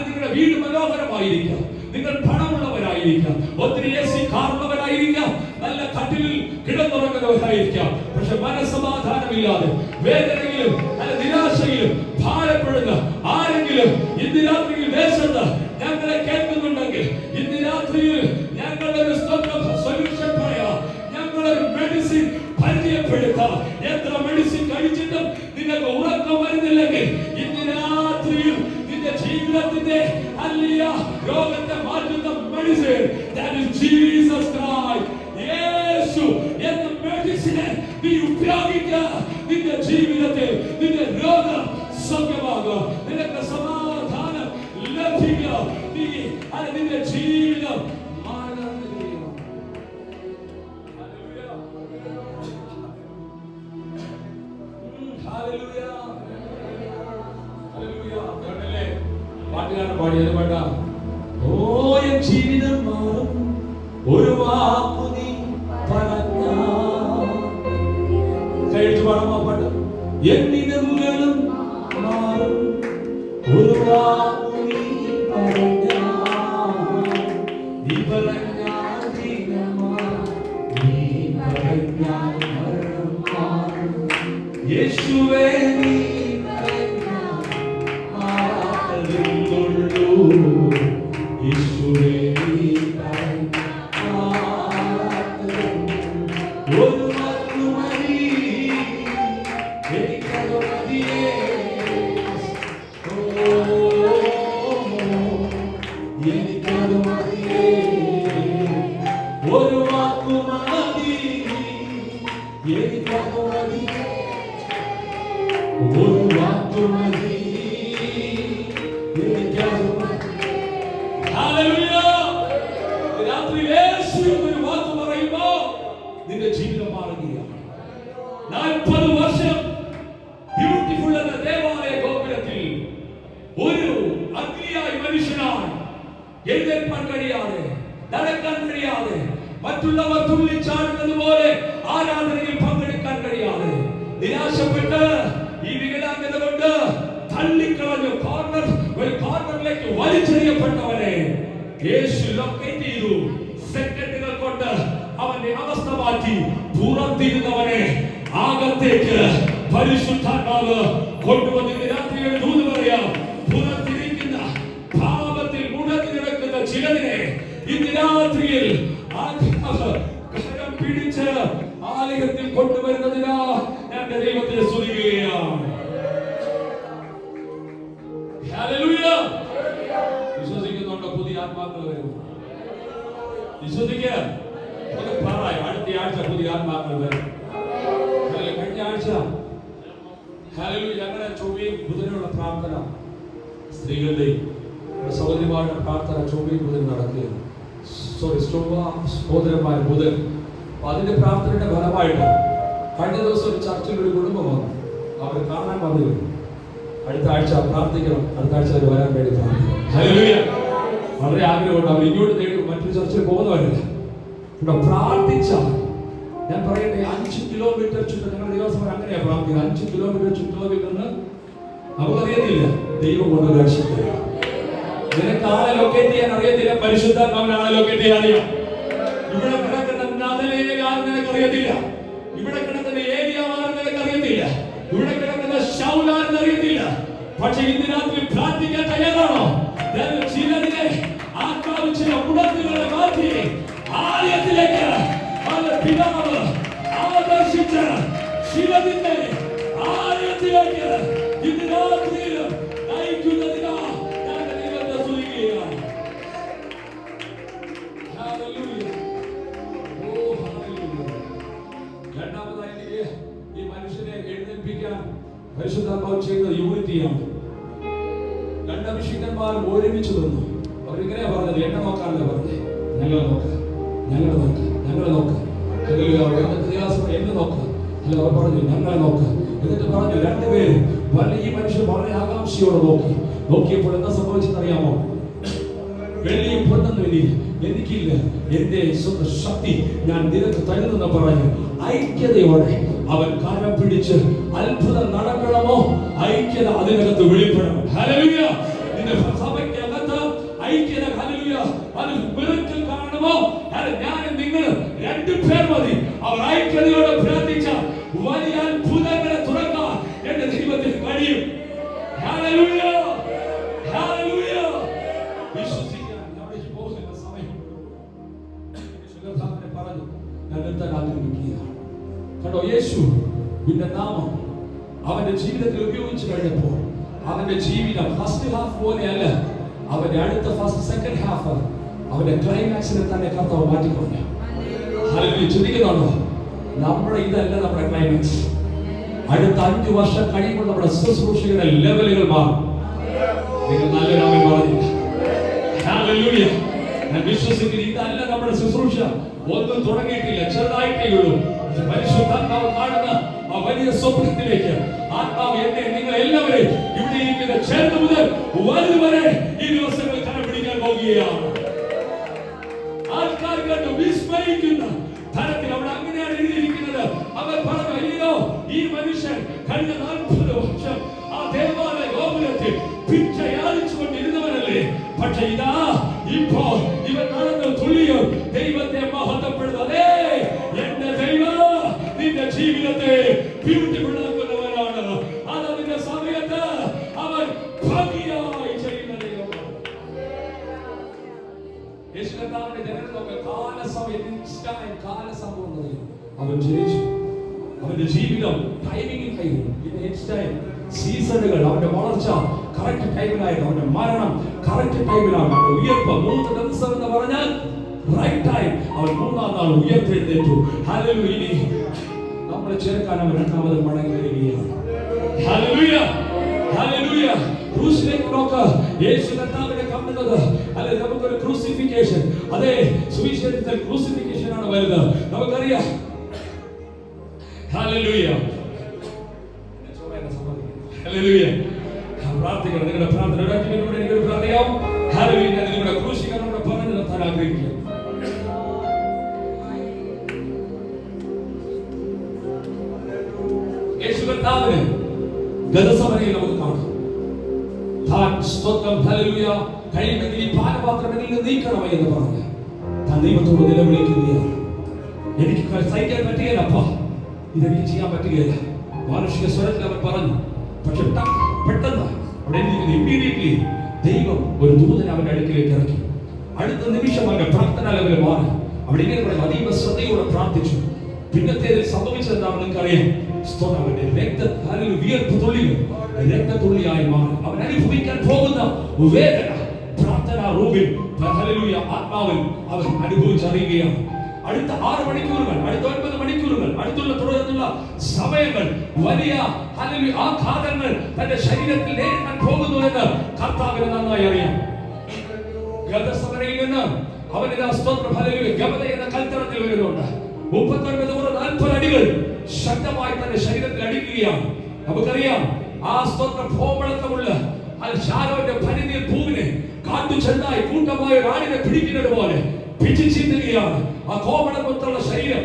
Speaker 1: നിങ്ങളുടെ വീട് മനോഹരമായിരിക്കാം, നിങ്ങൾ പണമുള്ളവരായിരിക്കാം, ഒത്തിരി AC കാറുള്ളവരായിരിക്കാം, നല്ല കട്ടിലിൽ കിടന്നുറങ്ങുന്നവരായിരിക്കാം, പക്ഷെ മനസ്സമാധാനമില്ലാതെ വേദനയിലും നിരാശയിലും ഭാരപ്പെടുന്ന ആരെങ്കിലും ഇന്ന് രാത്രിയിൽ ദേശത്ത് ഞങ്ങളെ കേൾക്കുന്നുണ്ടെങ്കിൽ, ഇന്ന് രാത്രിയിൽ ഞങ്ങളൊരു സൊല്യൂഷൻ പറയാം, ഞങ്ങളൊരു മെഡിസിൻ പരിചയപ്പെടുത്താം. എത്ര മെഡിസിൻ കഴിച്ചിട്ടും നിങ്ങൾക്ക് ഉറക്കം വരുന്നില്ലെങ്കിൽ, ഇന്ന് രാത്രിയിൽ നിന്റെ ജീവിതത്തിന്റെ രോഗത്തെ മാറ്റുന്ന medicine, that is Jesus Christ. യേശു എന്ന മെഡിസിനെ നീ ഉപയോഗിക്കുക. നിന്റെ ജീവിതത്തിൽ നിന്റെ രോഗം സൗഖ്യമാകുക, നിനക്ക് സമാധാനം ലഭിക്കുക, നിന്റെ ജീവിതം പാട്ടുകാരൻ പാടിയത് പാട്ട. ഓ എൻ ജീവിതം മാറും ഒരു വാക്കു നീ പറഞ്ഞാൽ. കൈയടിച്ച് പാടാമോ പാട്ട്? എന്നിനവുകളും മാറും ഒരു വാക്കു നീ പറഞ്ഞാൽ. നീ പറഞ്ഞാൽ ജീവമാറും, നീ പറഞ്ഞാൽ മരണം മാറും. യേശുവേ നീ Hallelujah. രാത്രി യേശു എന്നൊരു വാക്ക് പറയുമ്പോൾ നിന്റെ ജീവിതം മാറുകയാണ്. 40 വർഷം ബ്യൂട്ടിഫുൾ എന്ന ദേവാലയ ഗോപുരത്തിൽ ഒരു അഗ്നിയായ മനുഷ്യനായി എഴുന്നേൽക്കാൻ കഴിയാതെ, നടക്കാൻ കഴിയാതെ, മറ്റുള്ളവർ തുള്ളിച്ചാടുന്നത് പോലെ ആരാധനയിൽ പങ്കെടുക്കാൻ കഴിയാതെ, നിരാശപ്പെട്ട് ഈ വികലാംഗത കൊണ്ട് തള്ളിക്കളഞ്ഞു ഒരു കോർണറിലേക്ക് വലിച്ചെറിയപ്പെട്ടവനെ യേശു ലൊക്കേറ്റ് ചെയ്തു. സെക്കൻഡുകൾ കൊണ്ട് അവന്റെ അവസ്ഥ മാറ്റി. പുറത്തിരുന്നവനെ അകത്തേക്ക് പരിശുദ്ധാത്മാവ് കൊണ്ടുവന്ന് രാത്രി ദൂത് പറയാം. പുറത്തിരിക്കുന്ന പാപത്തിൽ മുടങ്ങി കിടക്കുന്ന ചിലതിനെ ഇന്ന് രാത്രിയിൽ കരം പിടിച്ച് ആലയത്തിൽ കൊണ്ടുവരുന്നതിനാ ഞാൻ ദൈവത്തെ സ്തുതിക്കുകയാണ്. ഹല്ലേലൂയ. വിശ്വസിക്കുന്നുണ്ടോ? പുതിയ ആത്മാക്കൾ വരും. വിശ്വസിക്കുക. അടുത്ത ആഴ്ച പുതിയ ആത്മാക്കൾ വരും. കഴിഞ്ഞ ആഴ്ച ഹല്ലേലൂയ ഞങ്ങളുടെ ചൊവ്വയും ബുധനുള്ള പ്രാർത്ഥന, സ്ത്രീകളുടെ സഹോദരിമാരുടെ പ്രാർത്ഥന ചൊവ്വയും ബുധൻ നടക്കുകയാണ്. സഹോദരന്മാർ ബുധൻ. അതിന്റെ പ്രാർത്ഥനയുടെ ഫലമായിട്ട് കഴിഞ്ഞ ദിവസം ഒരു ചർച്ചിൽ ഒരു കുടുംബം വന്നു. അവർ കാണാൻ വന്നിരുന്നു. അടുത്ത ആഴ്ച പ്രാർത്ഥിക്കണം, അടുത്ത ആഴ്ച അവർ വരാൻ വേണ്ടി പ്രാർത്ഥിക്കണം. ഹല്ലേലൂയ. വളരെ ആഗ്രഹമുണ്ട്. അവർ ഇങ്ങോട്ട് തേടി മറ്റൊരു ചർച്ചിൽ പോകുന്നവരില്ല. പ്രാർത്ഥിച്ചാൽ ഞാൻ പറയട്ടെ, 5 കിലോമീറ്റർ ചുറ്റും ഞങ്ങളുടെ ദിവസം അങ്ങനെയാ പ്രാർത്ഥിക്കുന്നത്. 5 കിലോമീറ്റർ ചുറ്റളവിൽ നിന്ന് നമുക്കറിയത്തില്ല, ദൈവം കൊണ്ട് രക്ഷിക്കുക. നിനക്ക് ആളെ ലൊക്കേറ്റ് ചെയ്യാൻ അറിയത്തില്ല, പരിശുദ്ധാത്മാവിനെ ആളെ ലൊക്കേറ്റ് ചെയ്യാൻ അറിയാം. ഇവിടെ കിടക്കുന്ന നദലേയാണെന്ന് നിനക്ക് അറിയത്തില്ല, ഇവിടെ കിടക്കുന്ന ഏലിയാവാണെന്ന് നിനക്ക് അറിയത്തില്ല, ഇവിടെ കിടക്കുന്ന ശൗലാണെന്ന് അറിയത്തില്ല. പക്ഷെ ഇന്ന് രാത്രി പ്രാർത്ഥിക്കാൻ തയ്യാറാണോ? ചിലതിനെ ആത്മാവ് ചില ഉണർത്തുകളെ മാറ്റി ആലയത്തിലേക്ക് പിതാവ് ആകർഷിച്ച ശിവന്റെ ആലയത്തിലേക്ക് ഇന്ന് രാത്രിയിൽ നയിക്കുന്നതിനാ ഞാൻ ദൈവത്തെ സ്തുതിക്കുകയാണ്. ഹല്ലേലൂയ. ഓ ഹല്ലേലൂയ. രണ്ടാമതായി ഈ മനുഷ്യനെ എഴുന്നേൽപ്പിക്കാൻ പരിശുദ്ധാത്മാവ് ചെയ്ത യൂണിറ്റിയാണ്. രണ്ട് അഭിഷിക്തന്മാരും ഒരുമിച്ച് നിന്നു. അവരിങ്ങനെയാ പറഞ്ഞത്, എന്നെ നോക്കാനല്ല പറഞ്ഞത്, ഞങ്ങളെ നോക്ക്, ഞങ്ങളെ നോക്ക്, ഞങ്ങളെ നോക്ക്. എന്നെ നോക്ക്. അവർ പറഞ്ഞു ഞങ്ങളെ നോക്ക്. എന്നിട്ട് പറഞ്ഞു രണ്ടുപേരും ഈ മനുഷ്യൻ വളരെ ആകാംക്ഷയോടെ നോക്കിയപ്പോൾ എന്താ സംഭവിച്ചെന്നറിയാമോ? വെള്ളിയും പൊന്നൊന്നും എനിക്കില്ല, എന്റെ സ്വന്തം ശക്തി ഞാൻ നിനക്ക് തരുന്നെന്ന് പറഞ്ഞു ഐക്യതയോടെ അവൻ കരം പിടിച്ച് അത്ഭുതം നടക്കണമോ, ഐക്യത അതിനകത്ത് വെളിപ്പെടണം. ഹല്ലേലൂയ. നിന്റെ സഭയ്ക്കകത്ത് ഐക്യത, ഹല്ലേലൂയ, അത് മിറക്കിൾ കാണണമോ? ഞാനും നിങ്ങളും 2 പേർ മതി. അവർ ഐക്യതയോടെ പ്രാർത്ഥിച്ച വലിയ അത്ഭുതങ്ങളെ തുറക്കാൻ എന്റെ ദൈവത്തിന് കഴിയും. ഹല്ലേലൂയ. ഹല്ലേലൂയ. വിശ്വസിക്കാൻ നമ്മുടെ പോകുന്ന സമയം പറഞ്ഞു ഞാൻ നിർത്താൻ ആഗ്രഹിക്കുകയാണ്. കണ്ടോ, യേശു പിന്നെ നാമം അവന്റെ ജീവിതത്തിൽ ഉപയോഗിച്ചു കഴിഞ്ഞപ്പോൾ അവന്റെ ജീവിതം ഫസ്റ്റ് ഹാഫ് പോലെയല്ല, അവന്റെ അടുത്ത സെക്കൻഡ് ഹാഫ് അവന്റെ ക്ലൈമാക്സിനെ തന്നെ കർത്താവ് മാറ്റിക്കൊണ്ട്. ഹല്ലേലൂയ. ചിന്തിക്കുന്നുണ്ടോ? നമ്മുടെ ഇതല്ല നമ്മുടെ ക്ലൈമാക്സ്. അടുത്ത 5 വർഷം കഴിയുമ്പോൾ നമ്മുടെ ശുശ്രൂഷയുടെ ലെവലുകൾ മാറും. നിങ്ങൾ നല്ലൊരു ആമേൻ പറഞ്ഞില്ല? ഹല്ലേലൂയ. ഞാൻ വിശ്വസിക്കുന്നു ഇതല്ല നമ്മുടെ ശുശ്രൂഷ. ഒന്നും തുടങ്ങിയിട്ടില്ല, ചെറുതായിട്ടേ ഉള്ളൂ. പരിശുദ്ധാത്മാവ് കാണുന്ന ആ വലിയ സ്വപ്നത്തിലേക്ക് ആത്മാവ് എന്നെ നിങ്ങൾ എല്ലാവരെയും ഇവിടെ ഇരിക്കുന്ന ചെറുത് മുതൽ വലുത് വരെ ഈ ദിവസങ്ങൾ കരം പിടിക്കാൻ പോകുകയാണ്. ആൾക്കാർ കണ്ടു വിസ്മയിക്കുന്ന തരത്തിൽ അവിടെ അങ്ങനെയാണ് എഴുതിയിരിക്കുന്നത്. അവർ പറഞ്ഞു, അയ്യോ, ഈ മനുഷ്യൻ കഴിഞ്ഞ 40 വർഷം ആ ദേവാലയ ഗോപുരത്തിൽ പിച്ച യാചിച്ചുകൊണ്ടിരുന്നവനല്ലേ, പക്ഷെ ഇതാ ഇപ്പോൾ ഇവൻ നടന്നു തുള്ളിയോ ദൈവത്തെ മഹത്വപ്പെടുന്നത്. എന്റെ ദൈവം നിന്റെ ജീവിതത്തെ ബ്യൂട്ടിഫുൾ ആക്കുന്നവനാണ്. അത് അതിന്റെ സമയത്ത് അവൻ ഭംഗിയായി ചെയ്യുന്ന ദൈവമാണ്. യേശുവിന്റെ ജനനമൊക്കെ കാലസംഭവം അവൻ ജനിച്ചു. അവന്റെ ജീവിതം ടൈമിംഗിൽ കഴിഞ്ഞു. സീസണുകൾ, അവന്റെ വളർച്ച കറക്റ്റ് ടൈമിലായിരുന്നു, അവന്റെ മരണം കറക്റ്റ് ടൈമിലാണ്, അവന്റെ ഉയർപ്പ് 3 ദിവസം എന്ന് പറഞ്ഞാൽ റൈറ്റ് ടൈം. അവൻ 3-ാം നാൾ ഉയർത്തെഴുന്നേറ്റു. ഹല്ലേലൂയ. ഇനി നമ്മളെ ചേർക്കാൻ അവൻ 2ാമത് മടങ്ങി വരികയാണ്. ഹല്ലേലൂയ. ഹല്ലേലൂയ. ക്രൂസിലേക്ക് നോക്ക്. യേശു കർത്താവിനെ കാണുന്നത് അല്ലെ, നമുക്കൊരു ക്രൂസിഫിക്സ് ക്രൂസിഫിക്കേഷൻ. അതേ, സുവിശേഷത്തിൽ ക്രൂസിഫിക്കേഷൻ ആണ് വലുത്. നമുക്കറിയാം. Hallelujah, hallelujah. പ്രാർത്ഥിക്കണം. നിങ്ങളുടെ പ്രാർത്ഥന എനിക്കൊരു പ്രാർത്ഥിക്കാം. ഹല്ലേലൂയ. നിങ്ങളുടെ ക്രൂശീകരണം കൂടെ പറഞ്ഞു നിർത്താൻ ആഗ്രഹിക്കുക. യേശു കർത്താവിന് ഗദസമനയിൽ നമുക്ക് കാണാം. താൻ സ്തോത്രം ഹല്ലേലൂയ കഴിയുമെങ്കിൽ ഈ പാനപാത്രം എന്നിൽ നിന്ന് നീക്കണമേ എന്ന് പറഞ്ഞു താൻ ദൈവത്തോട് നിലവിളിക്കുകയാണ്. എനിക്ക് സഹിക്കാൻ പറ്റുകയില്ലപ്പാ, ഇതെനിക്ക് ചെയ്യാൻ പറ്റുകയില്ല. മാനുഷിക സ്വരത്തിൽ അവൻ പറഞ്ഞു. പക്ഷെ പെട്ടെന്ന് അവിടെ ഇമ്മീഡിയറ്റ്ലി ദൈവം ഒരു ദൂതനെ അവന്റെ അടുക്കിലേക്ക് ഇറക്കി. അടുത്ത നിമിഷം അവന്റെ പ്രാർത്ഥന ലെവൽ മാറി. അവിടെ ഇങ്ങനെ പറയും, അതീവ ശ്രദ്ധയോടെ പ്രാർത്ഥിച്ചു. പിന്നത്തേതിൽ സംഭവിച്ചത് എന്താണെന്ന് നിങ്ങൾക്കറിയാം. അവന്റെ വിയർപ്പ് തുള്ളികൾ രക്തത്തുള്ളിയായി മാറി. അവൻ അനുഭവിക്കാൻ പോകുന്ന വേദന പ്രാർത്ഥന റൂമിൽ ആത്മാവിൽ അവൻ അനുഭവിച്ചറിയുകയാണ്. അടുത്ത 6 മണിക്കൂറുകൾ, അടുത്ത 9 മണിക്കൂറുകൾ, അടുത്തുള്ള തുടർന്നുള്ള സമയങ്ങൾ വലിയ ആഘാതങ്ങൾ തന്റെ ശരീരത്തിൽ നേരിടാൻ പോകുന്നു എന്ന് കർത്താവിന് നന്നായി അറിയാം. ഗദസമനയിൽ നിന്ന് അവൻ ഗബത എന്ന കൽത്തറത്തിൽ വരുന്നുണ്ട്. 39-40 അടികൾ ശക്തമായി തന്റെ ശരീരത്തിൽ അടിക്കുകയാണ്. നമുക്കറിയാം ആ സ്തോത്ര ഭോമളത്തമുള്ള ശാലോന്റെ പരിധിയിൽ പൂവിനെ കാട്ടു ചെന്നായി കൂട്ടമായ ഒരാടിനെ പിടിക്കുന്നത് പോലെ പിച്ചു ചീന്തുകയാണ്. ആ കോമളമുള്ള ശരീരം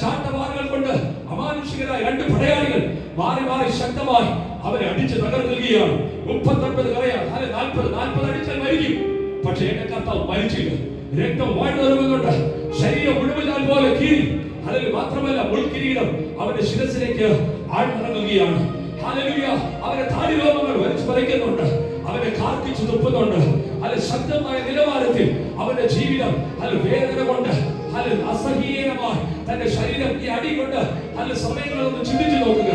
Speaker 1: ചാട്ടവാറുകൾ കൊണ്ട് അമാനുഷികരായ 2 പടയാളികൾ മാറി മാറി ശക്തമായി അവരെ അടിച്ച് തകർക്കുകയാണ്. 39 കളയാ 40 അടിച്ചാൽ മരിക്കും. പക്ഷെ എന്റെ കർത്താവ് മരിച്ചില്ല. രക്തം വാഴ്ന്നിറങ്ങുന്നുണ്ട്. ശരീരം മുഴുവൻ പോലെ കീറി. അതിൽ മാത്രമല്ല, മുൾക്കിരീടം അവന്റെ ശിരസിലേക്ക് ആഴ്ന്നിറങ്ങുകയാണ്. ഹല്ലേലൂയ. അവന്റെ താടിരോമങ്ങൾ വലിച്ചു പറിക്കുന്നുണ്ട്. അവനെ കാർക്കിച്ചു തുപ്പുന്നുണ്ട്. അത് ശക്തമായ നിലവാരത്തിൽ അവന്റെ ജീവിതം വേദന കൊണ്ട് അസഹീയമായി തന്റെ ശരീരം ഈ അടി കൊണ്ട് സമയങ്ങളൊന്ന് ചിന്തിച്ചു നോക്കുക.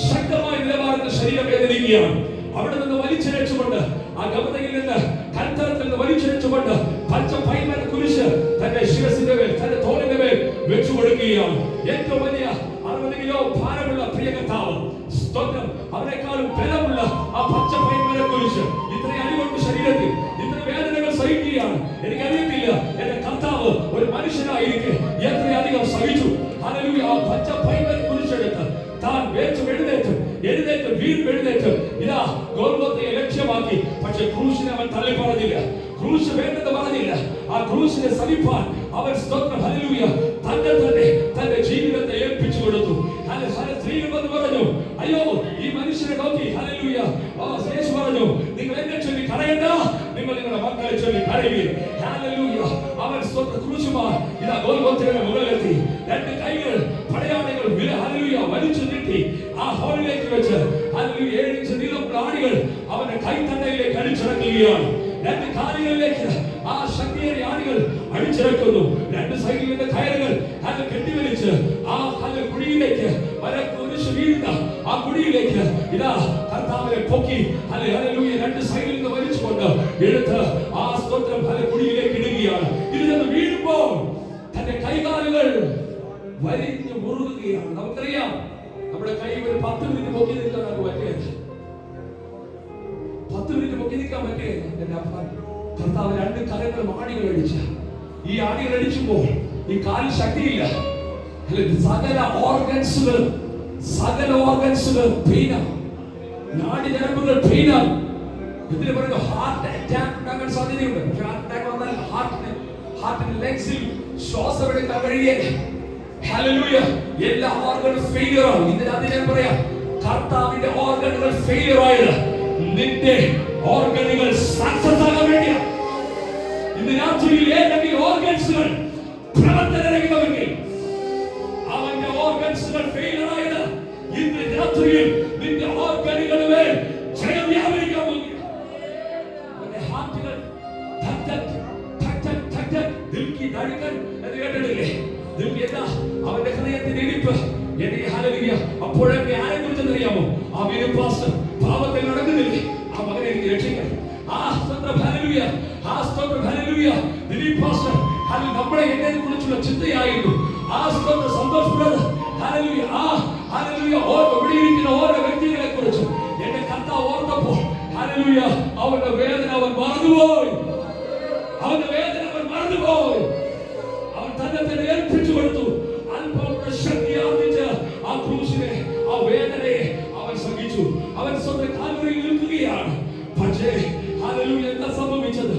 Speaker 1: ശക്തമായ നിലവാരത്തിൽ ശരീരം വേദനിക്കുകയാണ്. അവിടെ നിന്ന് വലിച്ചിഴച്ചുകൊണ്ട് ആ ഗബതയിൽ നിന്ന് കൽത്തറത്തിൽ നിന്ന് വലിച്ചിഴച്ചുകൊണ്ട് പച്ച പൈമര കുരിശ് തന്റെ ശിരസിന്റെ മേൽ, തന്റെ തോളിന്റെ മേൽ വെച്ചു കൊടുക്കുകയാണ്. ഏറ്റവും വലിയ 60 കിലോ ഭാരമുള്ള പ്രിയ കർത്താവ് സ്തോത്രം, അവരെക്കാളും ബലമുള്ള ആ പച്ച പൈമര കുരിശ് ഇത്രയും അടികൊണ്ട് ശരീരത്തിൽ ഇത്ര വേദനകൾ സഹിക്കുകയാണ്. എനിക്കറിയത്തില്ല എന്റെ കർത്താവ് ഒരു മനുഷ്യനായിരിക്കെ എത്രയധികം സഹിച്ചു. ഹല്ലേലൂയ. ആ പച്ച പൈമര കുരിശെടുത്ത് താൻ എഴുന്നേറ്റ് വീണ്ടും എഴുന്നേറ്റ് ഇതാ ഗോൽഗോത്തയെ ലക്ഷ്യമാക്കി. പക്ഷെ ക്രൂശിനെ അവൻ തള്ളി പറഞ്ഞില്ല. ക്രൂശ് വേണ്ടെന്ന് പറഞ്ഞില്ല. ആ ക്രൂശിനെ സഹിപ്പാൻ അവൻ സ്തോത്രം ഹല്ലേലൂയ തന്റെ ജീവിതത്തെ ഏൽപ്പിച്ചു കൊടുത്തു. സ്ത്രീകൾ വന്ന് പറഞ്ഞു, അയ്യോ ഈ മനുഷ്യനെ നോക്കി. ഹല്ലേലൂയ. യേശു പറഞ്ഞു, നിങ്ങൾ എന്നെ ചൊല്ലി കരയണ്ട, നിങ്ങൾ നിങ്ങളുടെ മക്കളെ ചൊല്ലി കരയുവിൻ. ഹല്ലേലൂയ. അവൻ സ്തോത്രം ക്രൂശുമായി ഇതാ ഗോൽഗോത്തയുടെ മുകളിലെത്തി. 2 കൈകൾ പടയാളികൾ ഹല്ലേലൂയ വലിച്ചു നീട്ടി ആ ഹോളിലേക്ക് വെച്ച് 7 ഇഞ്ച് നീളമുള്ള ആണികൾ അവന്റെ കൈത്തണ്ടയിലേക്ക് അടിച്ചിറക്കുകയാണ്. 2 കാലുകളിലേക്ക് ആ ശക്തിയേറിയ ആണികൾ അടിച്ചിറക്കുന്നു. 2 സൈഡിൽ നിന്ന് കയറുകൾ കെട്ടിവലിച്ച് ആ കുഴിയിലേക്ക് കുരിശ് വീഴുന്ന ആ കുഴിയിലേക്ക് ഇതാ കർത്താവിനെ പൊക്കി ഹല്ലേലൂയ 2 സൈഡിൽ നിന്ന് വലിച്ചുകൊണ്ട് എടുത്ത് ആ സ്തോത്രം കുഴിയിലേക്ക് ഇടുകയാണ്. ഇതിൽ വീഴുമ്പോൾ തന്റെ കൈകാലുകൾ വലിഞ്ഞു മുറുകുകയാണ്. നമുക്കറിയാം നമ്മുടെ കൈ ഒരു 10 മിനിറ്റ് പൊക്കി നിൽക്കാൻ നമുക്ക് പറ്റുകയില്ല. 10 മിനിറ്റ് പൊക്കി നിൽക്കാൻ പറ്റുകയില്ല. എന്റെ അപ്പൻ കർത്താവ് 2 കരങ്ങളും ആണികൾ അടിച്ച ഈ ആണികൾ അടിച്ചുമ്പോൾ ഈ കാലിൽ ശക്തിയില്ല. സകല ഓർഗൻസുകളും പെയിനാണ്. നാടി ഞരമ്പുകൾ പെയിനാണ്. ഇതിന് പറയുന്നത് ഹാർട്ട് അറ്റാക്ക് ഉണ്ടാകാൻ സാധ്യതയുണ്ട്. ഹാർട്ട് അറ്റാക്ക് വന്നാൽ ഹാർട്ടിന് ലെഗ്സിൽ ശ്വാസം എടുക്കാൻ കഴിയില്ല. ഹല്ലേലൂയ. എല്ലാ ഓർഗനും ഫെയിലിയർ ആണ്. ഇതിനകത്ത് ഞാൻ പറയാം, കർത്താവിന്റെ ഓർഗനുകൾ ഫെയിലിയർ ആയത് നിന്റെ ഓർഗനുകൾ സക്സസ് ആകാൻ വേണ്ടിയാണ്. ഇന്ന് രാത്രിയിൽ ഏതെങ്കിലും ഓർഗൻസുകൾ പ്രവർത്തനരഹിതമെങ്കിൽ അവന്റെ ഓർഗൻസുകൾ ഫെയിലിയർ ആയത് ഇന്ന് രാത്രിയിൽ നിന്റെ ഓർഗനുകളിൽ ജയം വ്യാപരിക്കാൻ പോകുന്നു. അവന്റെ ഹാർട്ടുകൾ അവന്റെ ഹൃദയത്തിന്റെ ഇടിപ്പ് അപ്പോഴൊക്കെ ആരെ കുറിച്ചെന്ന് അറിയാമോ? ആ വിനുപാസ് പാപത്തിൽ നടക്കുന്നില്ലേ, ആ മകനെ എനിക്ക് രക്ഷിക്കണം. നമ്മളെ എന്നെ കുറിച്ചുള്ള ചിന്തയായിരുന്നു. ആ സന്തോഷപ്പെടുന്നത് ഓരോ വ്യക്തികളെ കുറിച്ചും എന്റെ കർത്താവ് ഓർത്തപ്പോൾ അവന്റെ വേദന അവൻ മറന്നുപോയി. അവന്റെ വേദന അവൻ മറന്നു. ഹല്ലേലൂയ. എന്താ സംഭവിച്ചത്?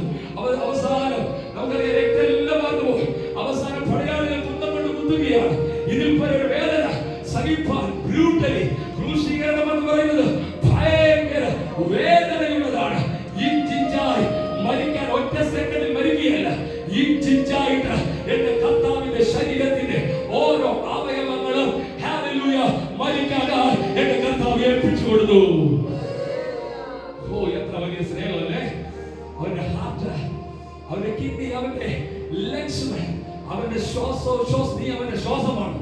Speaker 1: അവസാനം നമുക്കറിയാം, രക്തമെല്ലാം വന്നുപോയി. അവസാനം പടയാളികൾ കുന്തം കൊണ്ട് കുത്തുകയാണ്. ഇതിൽ ഒരു വേദന സഹിപ്പാൻ ബ്രൂട്ടലി ക്രൂശീകരണം എന്ന് പറയുന്നത് ഭയങ്കര വേദനയുള്ളതാണ്. ഇഞ്ചിഞ്ചായി മരിക്കാൻ ഒറ്റ സെക്കൻഡിൽ മരിക്കുകയല്ല, ഇഞ്ചിഞ്ചായിട്ട് എന്റെ കർത്താവിന്റെ ശരീരത്തിന്റെ ഓരോ അവയവങ്ങളും ഹല്ലേലൂയ മരിക്കാനായി എന്റെ കർത്താവ് ഏൽപ്പിച്ചു കൊടുത്തു. ഓ, എത്ര വലിയ സ്നേഹമല്ലേ! അവന്റെ ഹാർട്ട്, അവന്റെ കിഡ്നി, അവന്റെ ലങ്സ്, അവന്റെ നീ അവന്റെ ശ്വാസമാണ്,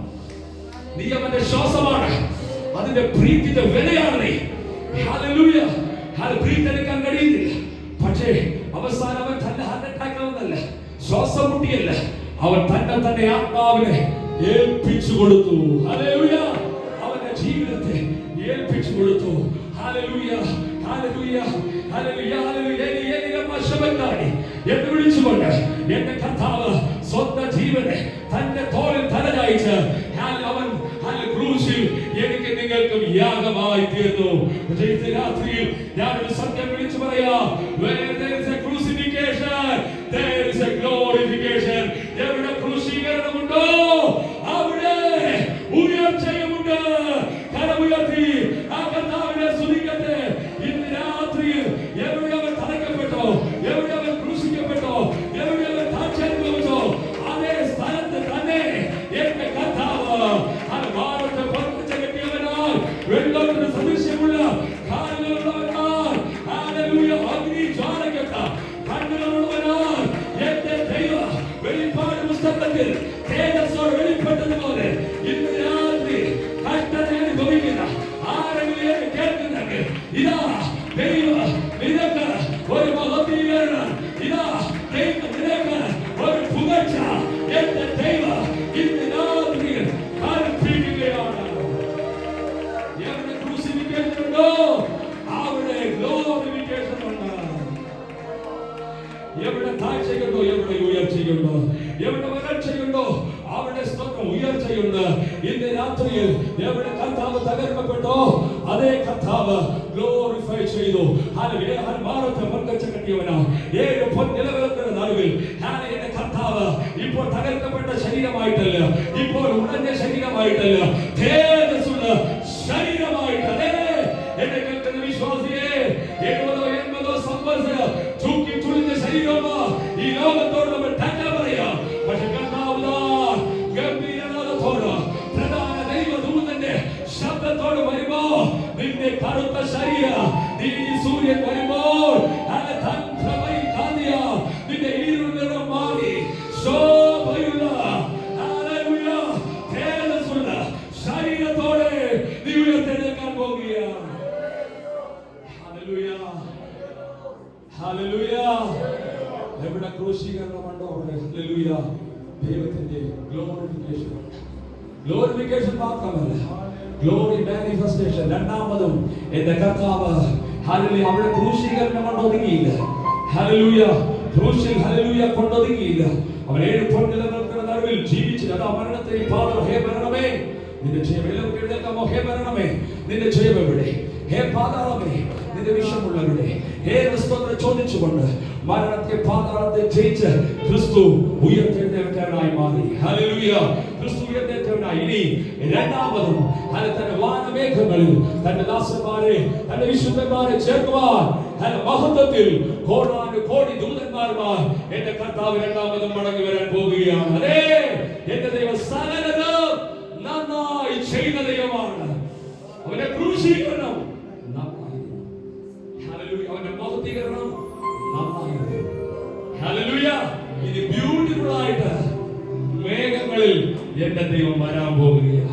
Speaker 1: നീ അവന്റെ ശ്വാസമാണ്. അതിന്റെ ബ്രീത്തിന്റെ വിലയാണ് നീ. ഹല്ലേലൂയ. ബ്രീത്ത് എടുക്കാൻ കഴിയുന്നില്ല. പക്ഷേ അവസാനം അവൻ തന്നെ ഹാർട്ട് അറ്റാക്ക് ആവുന്നല്ല, ശ്വാസം മുട്ടിയല്ല, അവൻ തന്നെ ആത്മാവിനെ ഏൽപ്പിച്ചു കൊടുത്തു. ഹല്ലേലൂയ. അവന്റെ ജീവിതത്തെ ഏൽപ്പിച്ചു കൊടുത്തു. Hallelujah, hallelujah, hallelujah, hallelujah. എന്ന് വിളിച്ചുകൊണ്ട് എന്റെ കർത്താവ് സ്വന്തം ജീവനെ തന്റെ തോളിൽ തലചായിച്ച് അവൻ ക്രൂശിൽ എനിക്ക് നിങ്ങൾക്കും യാഗമായി തീർന്നു. രാത്രിയിൽ ഞാനൊരു സത്യം വിളിച്ചു പറയാം. Where there is a crucifixion, there is a glorification. എവിടെ ക്രൂശീകരണമുണ്ടോ അവിടെ ഉയർച്ചയുമുണ്ട്. കരമുയർത്തി ആ കർത്താവിനെ സ്തുതിക്കട്ടെ. ഇന്ന് രാത്രിയിൽ എവിടെ അവൻ തറയ്ക്കപ്പെട്ടോ, എവിടെ അവൻ ക്രൂശിക്കപ്പെട്ടോ, എവിടെ അവൻ താഴ്ച അതേ സ്ഥലത്ത് തന്നെ എന്റെ കർത്താവ് ഭാരത്തെ പൊറപ്പിച്ച് കെട്ടിയവനാൽ, വെള്ളത്തിന് സദൃശ്യമുള്ള കാലുകളുള്ളവനാൽ, അഗ്നി ജ്വാലകത്ത കണ്ണുകളുള്ളവനാൽ എന്റെ ദൈവം വെളിപ്പാട് പുസ്തകത്തിൽ തേജസ്സോട് വെളിപ്പെട്ടതുപോലെ ഇന്ന് രാത്രി കഷ്ടത അനുഭവിക്കുന്ന ആരെങ്കിലും കേൾക്കുന്നെങ്കിൽ ഇതാ ദൈവം നിനക്ക് ഒരു മഹത്വീകരണം, ഇതാ ദൈവം നിനക്ക് ഒരു പുകഴ്ച എന്റെ ദൈവം ഇന്ന് രാത്രിയിൽ കൽപ്പിക്കുകയാണ്. എവിടെ ക്രൂസിഫിക്കേഷൻ ഉണ്ടോ അവിടെ ഗ്ലോറിഫിക്കേഷൻ ഉണ്ട്. എവിടെ താഴ്ചയുണ്ടോ എവിടെ ഉയർച്ചയുണ്ടോ, എവിടെ വരൾച്ചയുണ്ടോ അവിടെ സ്തോത്രം ഉയർച്ചയുണ്ട്. ഇന്ന് രാത്രിയിൽ എവിടെ കർത്താവ് തകർക്കപ്പെട്ടോ അതേ കർത്താവ് ഗ്ലോറിഫൈ ചെയ്തു. ഭാരത്തെ പൊൻകച്ച കെട്ടിയവനാ 7 പൊൻനിലവിളക്കിന്റെ നടുവിൽ എന്റെ കർത്താവ് ഇപ്പോൾ തകർക്കപ്പെട്ട ശരീരമായിട്ടല്ല, ഇപ്പോൾ ഉടഞ്ഞ ശരീരമായിട്ടല്ല, തേജസ്സുള്ള ശരീരമായിട്ടല്ലേ എന്നെ കേൾക്കുന്ന വിശ്വാസിയെ. 70-80 സംവത്സരം ചൂക്കി ചുളിഞ്ഞ ശരീരമോ ഈ ലോകത്തോട് നമ്മൾ ടാറ്റ പറയാം. പക്ഷെ കർത്താവ് ഗംഭീരനാഥത്തോട് പ്രധാന ദൈവദൂതന്റെ ശബ്ദത്തോട് വരുമ്പോ നിന്റെ കറുത്ത ശരീരം, നീ സൂര്യൻ വരുമ്പോൾ നിന്റെ ഇരുൾ നിറം മാറി ശോഭയുള്ള തേജസ്സുള്ള ശരീരത്തോടെ നീ ഉയർത്തെഴുന്നേൽക്കാൻ പോകുകയാണ്. Hallelujah, hallelujah. എവിടെ ക്രൂശീകരണമുണ്ടോ അവിടെ ഹല്ലേലൂയ ദൈവത്തിന്റെ ഗ്ലോറിഫിക്കേഷൻ. ഗ്ലോറിഫിക്കേഷൻ മാത്രമല്ല, ഗ്ലോറി മാനിഫെസ്റ്റേഷൻ. രണ്ടാമതും എന്റെ കർത്താവ് ഹല്ലേലൂയ അവിടെ ക്രൂശീകരണം കൊണ്ടൊതുങ്ങിയില്ല. ഹല്ലേലൂയ ക്രൂശിൽ ഹല്ലേലൂയ കൊണ്ടൊതുങ്ങിയില്ല. അവൻ 7 പൊൻനിലവിളക്കിന്റെ നടുവിൽ ജീവിച്ചു. അതാ മരണത്തെ പാദം, ഹേ മരണമേ നിന്റെ ജയം. എല്ലാവരും എഴുന്നേൽക്കാമോ? ഹേ മരണമേ നിന്റെ ജയം എവിടെ? ഹേ പാതാളമേ നിന്റെ വിഷമുള്ളവരുടെ ഹേ ക്രിസ്തുവിനെ ചോദിച്ചുകൊണ്ട് മരണത്തെ പാതാളത്തെ ജയിച്ച് ക്രിസ്തു ഉയർത്തെഴുന്നേൽക്കാനായി മാറി. ഹല്ലേലൂയ. ക്രിസ്തു ഉയർത്തെഴുന്നേൽക്കാനായി ഇനി രണ്ടാമതും തന്റെ വാനമേഘങ്ങളിൽ തന്റെ ദാസന്മാരെ തന്റെ വിശുദ്ധന്മാരെ ചേർക്കുവാൻ മഹത്വത്തിൽ കോടാനുകോടി ദൂതന്മാരുമായി എന്റെ കർത്താവ് രണ്ടാമതും മടങ്ങി വരാൻ പോകുകയാണ്. അതേ എന്റെ ദൈവം സകലതും നന്നായി ചെയ്യുന്ന ദൈവമാണ്. അവന്റെ ക്രൂശീകരണം നന്നായിരുന്നു. ഹല്ലേലൂയ. അവന്റെ മഹത്വീകരണം നന്നായിരുന്നു. ഹല്ലേലൂയ. ഇത് ബ്യൂട്ടിഫുൾ ആയിട്ട് മേഘങ്ങളിൽ എന്റെ ദൈവം വരാൻ പോവുകയാണ്.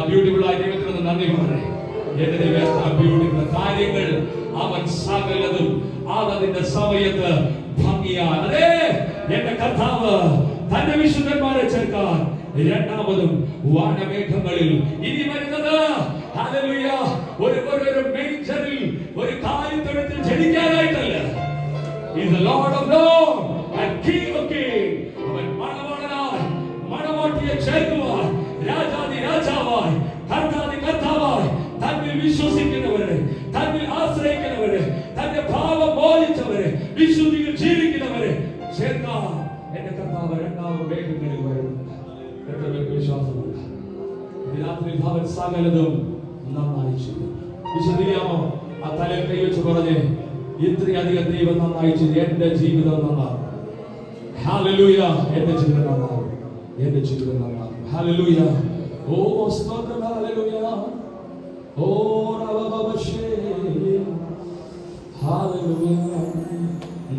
Speaker 1: ബ്യൂട്ടിഫുൾ ആയ ദൈവത്തിന് നന്ദി പറയണേ. എന്റെ ദൈവം എത്ര ബ്യൂട്ടിഫുൾ കാര്യങ്ങൾ അവൻ സകലതും അതിന്റെ സമയത്ത് ഭംഗിയാണ്. അതേ എന്റെ കർത്താവ് തന്റെ വിശുദ്ധന്മാരെ ചേർക്കാൻ രണ്ടാമതും വാനമേഘങ്ങളിൽ ഇനി വരുന്നത് ഹല്ലേലൂയ ഒരു മേജറിൽ ഒരു കാര്യത്തിൽ ജനിക്കാനായിട്ടല്ല. He's the Lord of Lords and King of Kings. അവൻ മണവാളനായി മണവാട്ടിയെ ചേർക്കുവാൻ രാജാതി രാജാവായി കർത്താതി കർത്താവായി തന്നിൽ വിശ്വസിക്കുന്നവരെ തന്നിൽ ആശ്രയിക്കുന്നവരെ തന്റെ ഭാവം കർത്താവ് രണ്ടാമത് വേഗങ്ങളിൽ വരുന്നുണ്ട്. എത്രപേർക്ക് വിശ്വാസമുണ്ട്? രാത്രി ഭവൻ സകലതും നന്നായി ചെയ്യും. വിശദീകരിക്കാമോ? ആ തലയിൽ കൈവച്ച് പറഞ്ഞ്, ഇത്രയധികം ദൈവം നന്നായി ചെയ്തു. എന്റെ ജീവിതം നന്നാകും. ഹല്ലേലൂയ. എന്റെ ജീവിതം നന്നാകും. എന്റെ ജീവിതം നന്നാകും. ഹല്ലേലൂയ. ഓ സ്തോത്രം. ഹല്ലേലൂയ. ഓ റവബബശേ. ഹല്ലേലൂയ.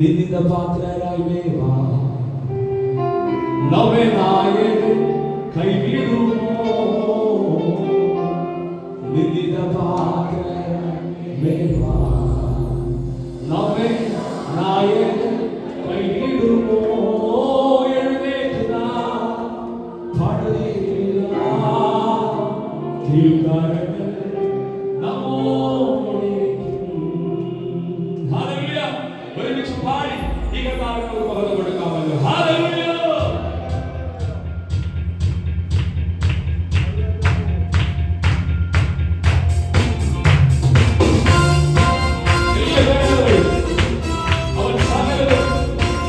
Speaker 1: നിന്നിത പാത്രരായി വേവാ നവനായ കൈവിടുമോ? നിന്നിത പാത്രരായി വേവാ നവനായ കൈവിടുമോ? എഴുന്നേറ്റുക പടയില്ല തിരുക്കരങ്ങൾ ഒരുമിച്ച് പാടി ഈ കർത്താവിന് ഒരു മഹത്വം കൊടുക്കാമല്ലോ. ഹല്ലേലൂയ. അവൻ സകലതും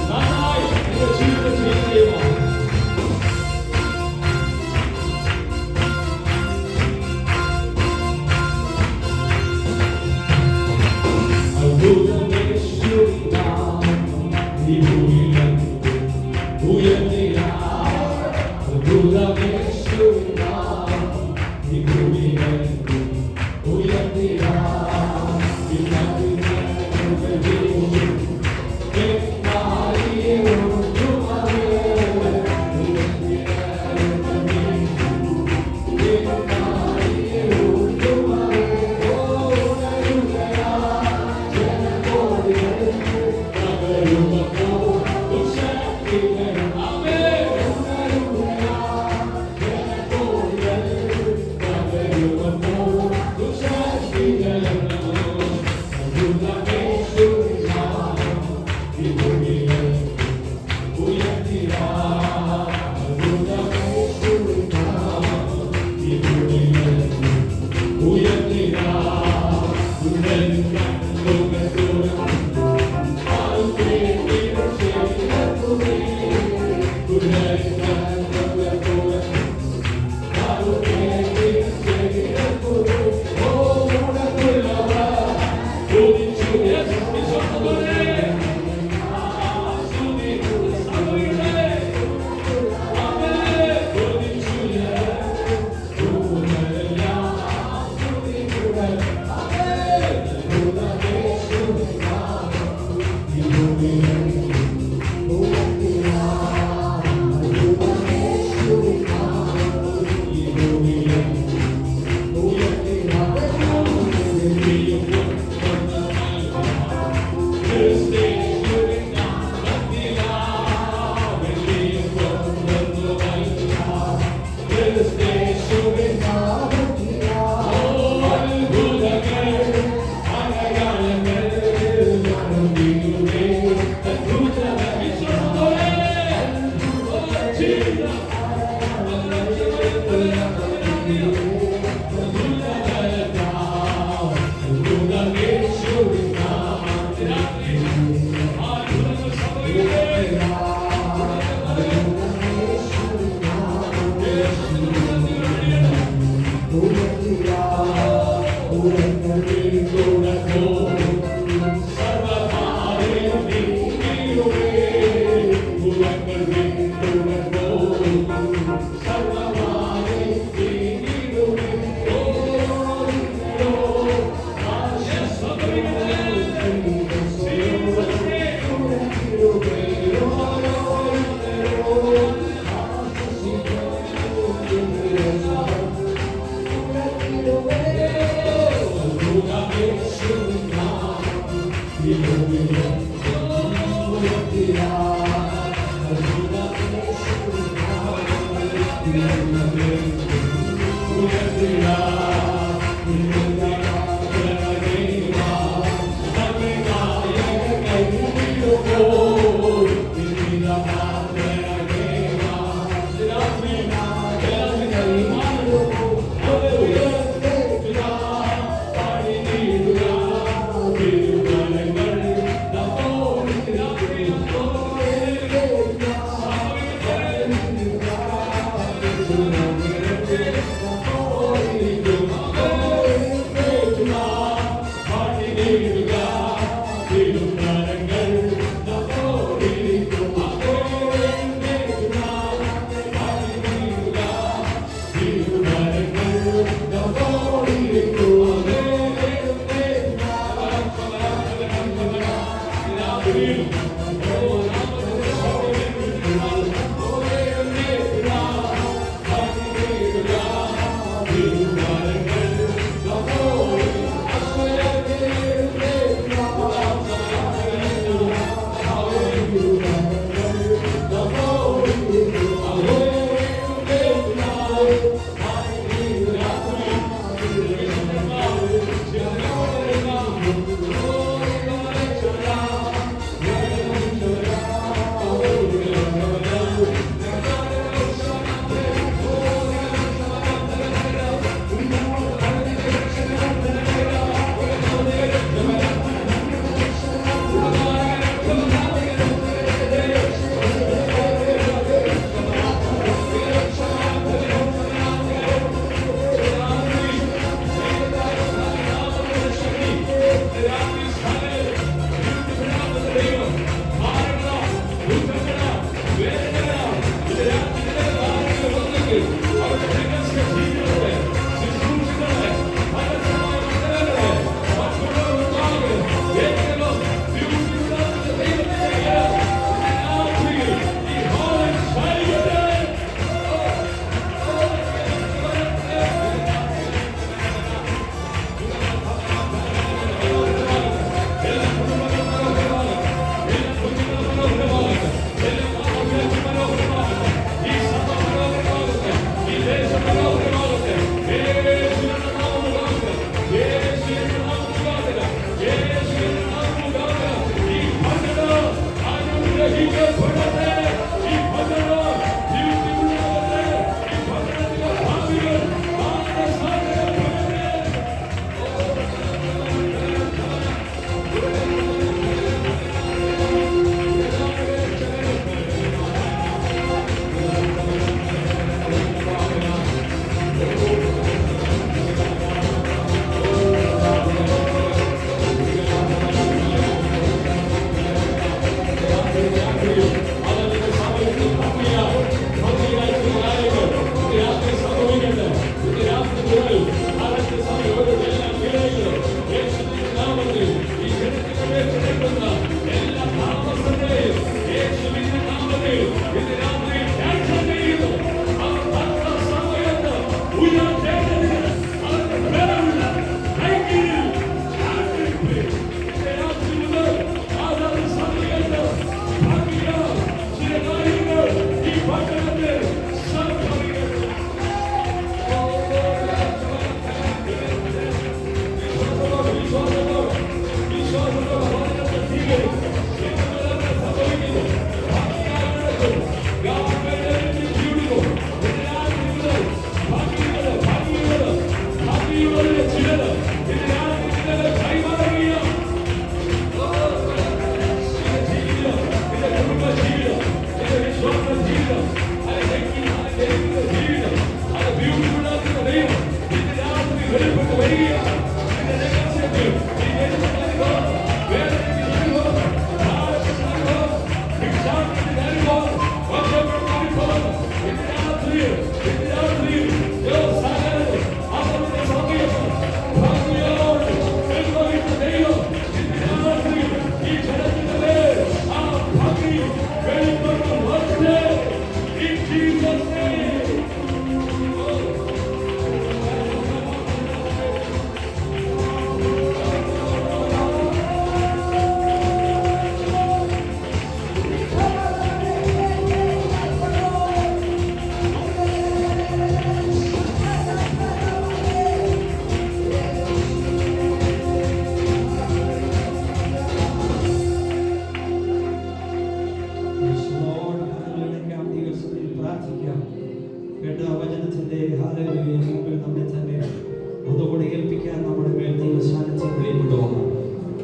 Speaker 1: നന്നായി നിന്റെ ജീവിതത്തിൽ ചെയ്യുന്നു.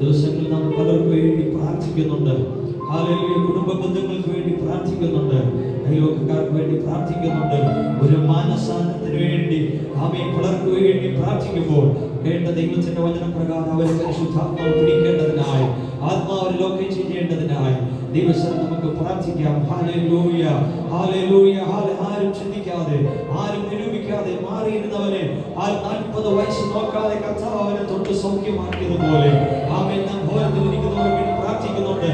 Speaker 2: ദിവസങ്ങളിൽ നാം പലർക്കും വേണ്ടി പ്രാർത്ഥിക്കുന്നുണ്ട്. ഹല്ലേലൂയ. കുടുംബ ബന്ധങ്ങൾക്ക് വേണ്ടി പ്രാർത്ഥിക്കുന്നുണ്ട്. അയൽവക്കക്കാർക്ക് വേണ്ടി പ്രാർത്ഥിക്കുന്നുണ്ട്. ഒരു മാനസാന്തരത്തിന് വേണ്ടി ആമേൻ പലർക്കു വേണ്ടി പ്രാർത്ഥിക്കുമ്പോൾ കേട്ട ദൈവത്തിന്റെ വചനപ്രകാരം അവരെ പരിശുദ്ധാത്മാവ് പിടിക്കേണ്ടതിനായി, ആത്മാവിൽ ലോകം ചെയ്യേണ്ടതിനായി ദിവസം നമുക്ക് പ്രാർത്ഥിക്കാം. Hallelujah, hallelujah. ആരും ചിന്തിക്കാതെ, ആരും നിരൂപിക്കാതെ മാറിയിരുന്നവനെ 40 വയസ്സ് നോക്കാതെ കർത്താവ് അവനെ തൊട്ട് സൗഖ്യമാക്കിയതുപോലെ ആമേൻ നാം ഭവനത്തിൽ ഇരിക്കുന്നവർക്ക് വേണ്ടി പ്രാർത്ഥിക്കുന്നുണ്ട്.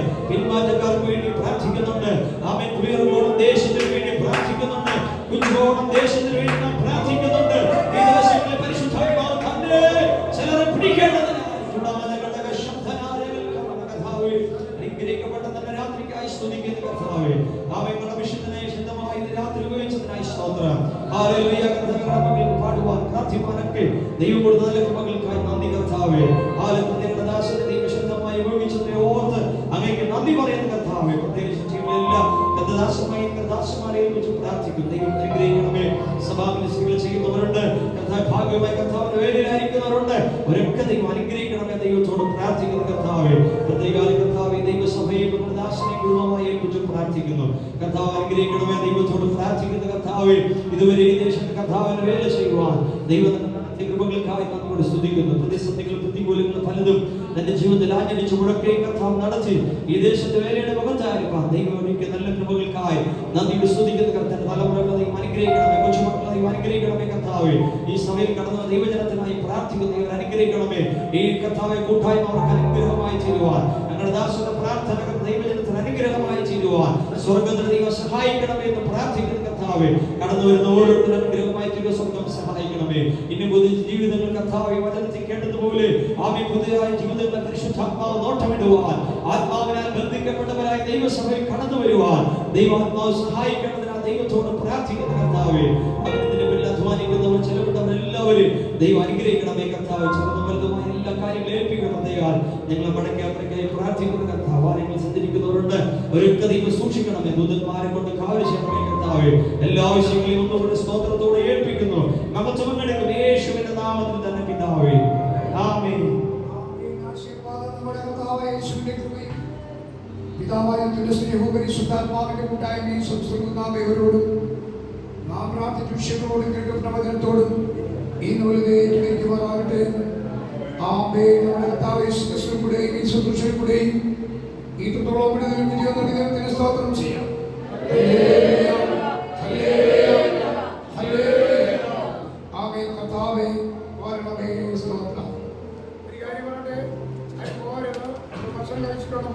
Speaker 2: കർത്താവേ. ഞങ്ങളുടെ വിശുദ്ധനെ ശുദ്ധമായി ഇന്ന് രാത്രി ഉപയോഗിച്ചതിനായി സ്തോത്രം. ഹല്ലേലൂയ. കർത്താവേ, പാടുവാൻ പ്രാർത്ഥിപ്പാനൊക്കെ ദൈവം കൊടുത്ത നല്ല കൃപകൾക്കായി നന്ദി കർത്താവേ. ഹല്ലേലൂയ. ദാസനെ ദൈവം ശുദ്ധമായി ഉപയോഗിച്ചതിനെ ഓർത്ത് അങ്ങേക്ക് നന്ദി പറയുന്ന കർത്താവേ. പ്രത്യേകിച്ച് ജീവിതമെല്ലാം കർത്താദാസമായി കർത്താദാസന്മാരെ ഏൽപ്പിച്ച് പ്രാർത്ഥിക്കും. ദൈവം അനുഗ്രഹിക്കണമേ. സഭാവിനിസുകൾ ചെയ്യുന്നവരുണ്ട്, കർത്താവ് ഭാഗ്യമായി കർത്താവിന്റെ വേദിയിലായിരിക്കുന്നവരുണ്ട്. ഒരൊക്കെ ദൈവം അനുഗ്രഹിക്കണമേ. ദൈവത്തോട് പ്രാർത്ഥിക്കുന്ന കർത്താവേ. പ്രത്യേകാല കർത്താവേ, ദൈവസഭയെ ദാസനെ കുടുംബമായി ഏൽപ്പിച്ച് പ്രാർത്ഥിക്കുന്നു. കർത്താവ് അനുഗ്രഹിക്കണമേ. ദൈവത്തോട് പ്രാർത്ഥിക്കുന്ന കർത്താവേ, ഇതുവരെ ഈ ദേശത്ത് കർത്താവിന് വേല ചെയ്യുവാൻ ദൈവം കൃപകൾക്കായി നമ്മോട് സ്തുതിക്കുന്നു. പ്രതിസന്ധികൾ പ്രതികൂലങ്ങൾ പലതും തന്റെ ജീവിതത്തിൽ ആചരിച്ചു മുഴക്കുകയും കർത്താവ് നടത്തി ഈ ദേശത്തെ വേലയുടെ മുഖത്തായിരിക്കാം. ദൈവം എനിക്ക് നല്ല കൃപകൾക്കായി നന്ദിയോട് സ്തുതിക്കുന്ന കർത്താവ് തലമുറകളെ ദൈവം അനുഗ്രഹിക്കണമേ. കൊച്ചുമക്കളെ ദൈവം അനുഗ്രഹിക്കണമേ. കർത്താവേ, ഈ സഭയിൽ കടന്ന ദൈവജനത്തിനായി പ്രാർത്ഥിക്കുന്ന ദൈവം അനുഗ്രഹിക്കണമേ. ഈ കർത്താവെ കൂട്ടായ്മ അവർക്ക് അനുഗ്രഹമായി തീരുവാൻ, ഞങ്ങളുടെ ദാസന്റെ പ്രാർത്ഥനകൾ ദൈവജനത്തിന് അനുഗ്രഹമായി തീരുവാൻ സ്വർഗ്ഗത്തിൽ ദൈവം സഹായിക്കണമേ എന്ന് പ്രാർത്ഥിക്കുന്ന കർത്താവേ, കടന്നു വരുന്ന ഓരോരുത്തരും അനുഗ്രഹമായി തീരുവാൻ സ്വർഗ്ഗം സഹായിക്കണമേ. ഇനി പുതിയ ജീവിതങ്ങൾ കർത്താവെ വചനത്തിൽ കേട്ടതുപോലെ പുതിയതായ ജീവിതങ്ങളെ പരിശുദ്ധാത്മാവ് നോട്ടമിടുവാൻ, ആത്മാവിനാൽ ബന്ധിക്കപ്പെട്ടവരായി ദൈവസഭയിൽ കടന്നു വരുവാൻ ദൈവാത്മാവ് സഹായിക്കണമെന്ന് ദൈവത്തോട് പ്രാർത്ഥിക്കുന്ന കർത്താവേ, അവരുടെ പേരിൽ അധ്വാനിക്കുന്നവർ ചെലവിട്ടവരെല്ലാവരും ദൈവം അനുഗ്രഹിക്കണമേ. കർത്താവ് ചെറുതും വലുതുമായ എല്ലാ കാര്യങ്ങളും ഏൽപ്പിക്കണം. ദൈവം ഞങ്ങളെ മടക്കായി പ്രാർത്ഥിക്കുന്ന കർത്താവ്, നിങ്ങൾ സഞ്ചരിക്കുന്നവരുണ്ട്, അവരൊക്കെ ദൈവം സൂക്ഷിക്കണമേ. ദൂതന്മാരെ കൊണ്ട് കാവൽ ചെയ്യണമേ. കർത്താവേ, എല്ലാ ആവശ്യങ്ങളെയും ഒന്നുകൂടെ സ്തോത്രത്തോടെ ഏൽപ്പിക്കുന്നു. മഹത്വമെടുക്കും യേശുവിന്റെ നാമത്തിൽ തന്നെ പിതാവേ, ആമേൻ.
Speaker 3: പിതാവായ സ്നേഹവും പരിശുദ്ധാത്മാവിന്റെ കൂട്ടായ്മയും സംസ്കൃതനാം ഇവരോടും നാം പ്രാർത്ഥിച്ച വിഷയങ്ങളോടും കേട്ട പ്രവചനത്തോടും ഈ നൂലിലേക്ക് വരാകട്ടെ. ആമേൻ. നമ്മുടെ കർത്താവേ യേശുക്രിസ്തുവിന്റെയും ഈ ശുശ്രൂഷയുടെയും ഈ തൊട്ടോളം വിജയത്തിന് സ്തോത്രം ചെയ്യാം. ആമേൻ. കർത്താവേ വരണമേ. സ്തോത്രം. ഒരു കാര്യം പറയട്ടെ, ഭക്ഷണം കഴിച്ചിട്ടുണ്ടോ?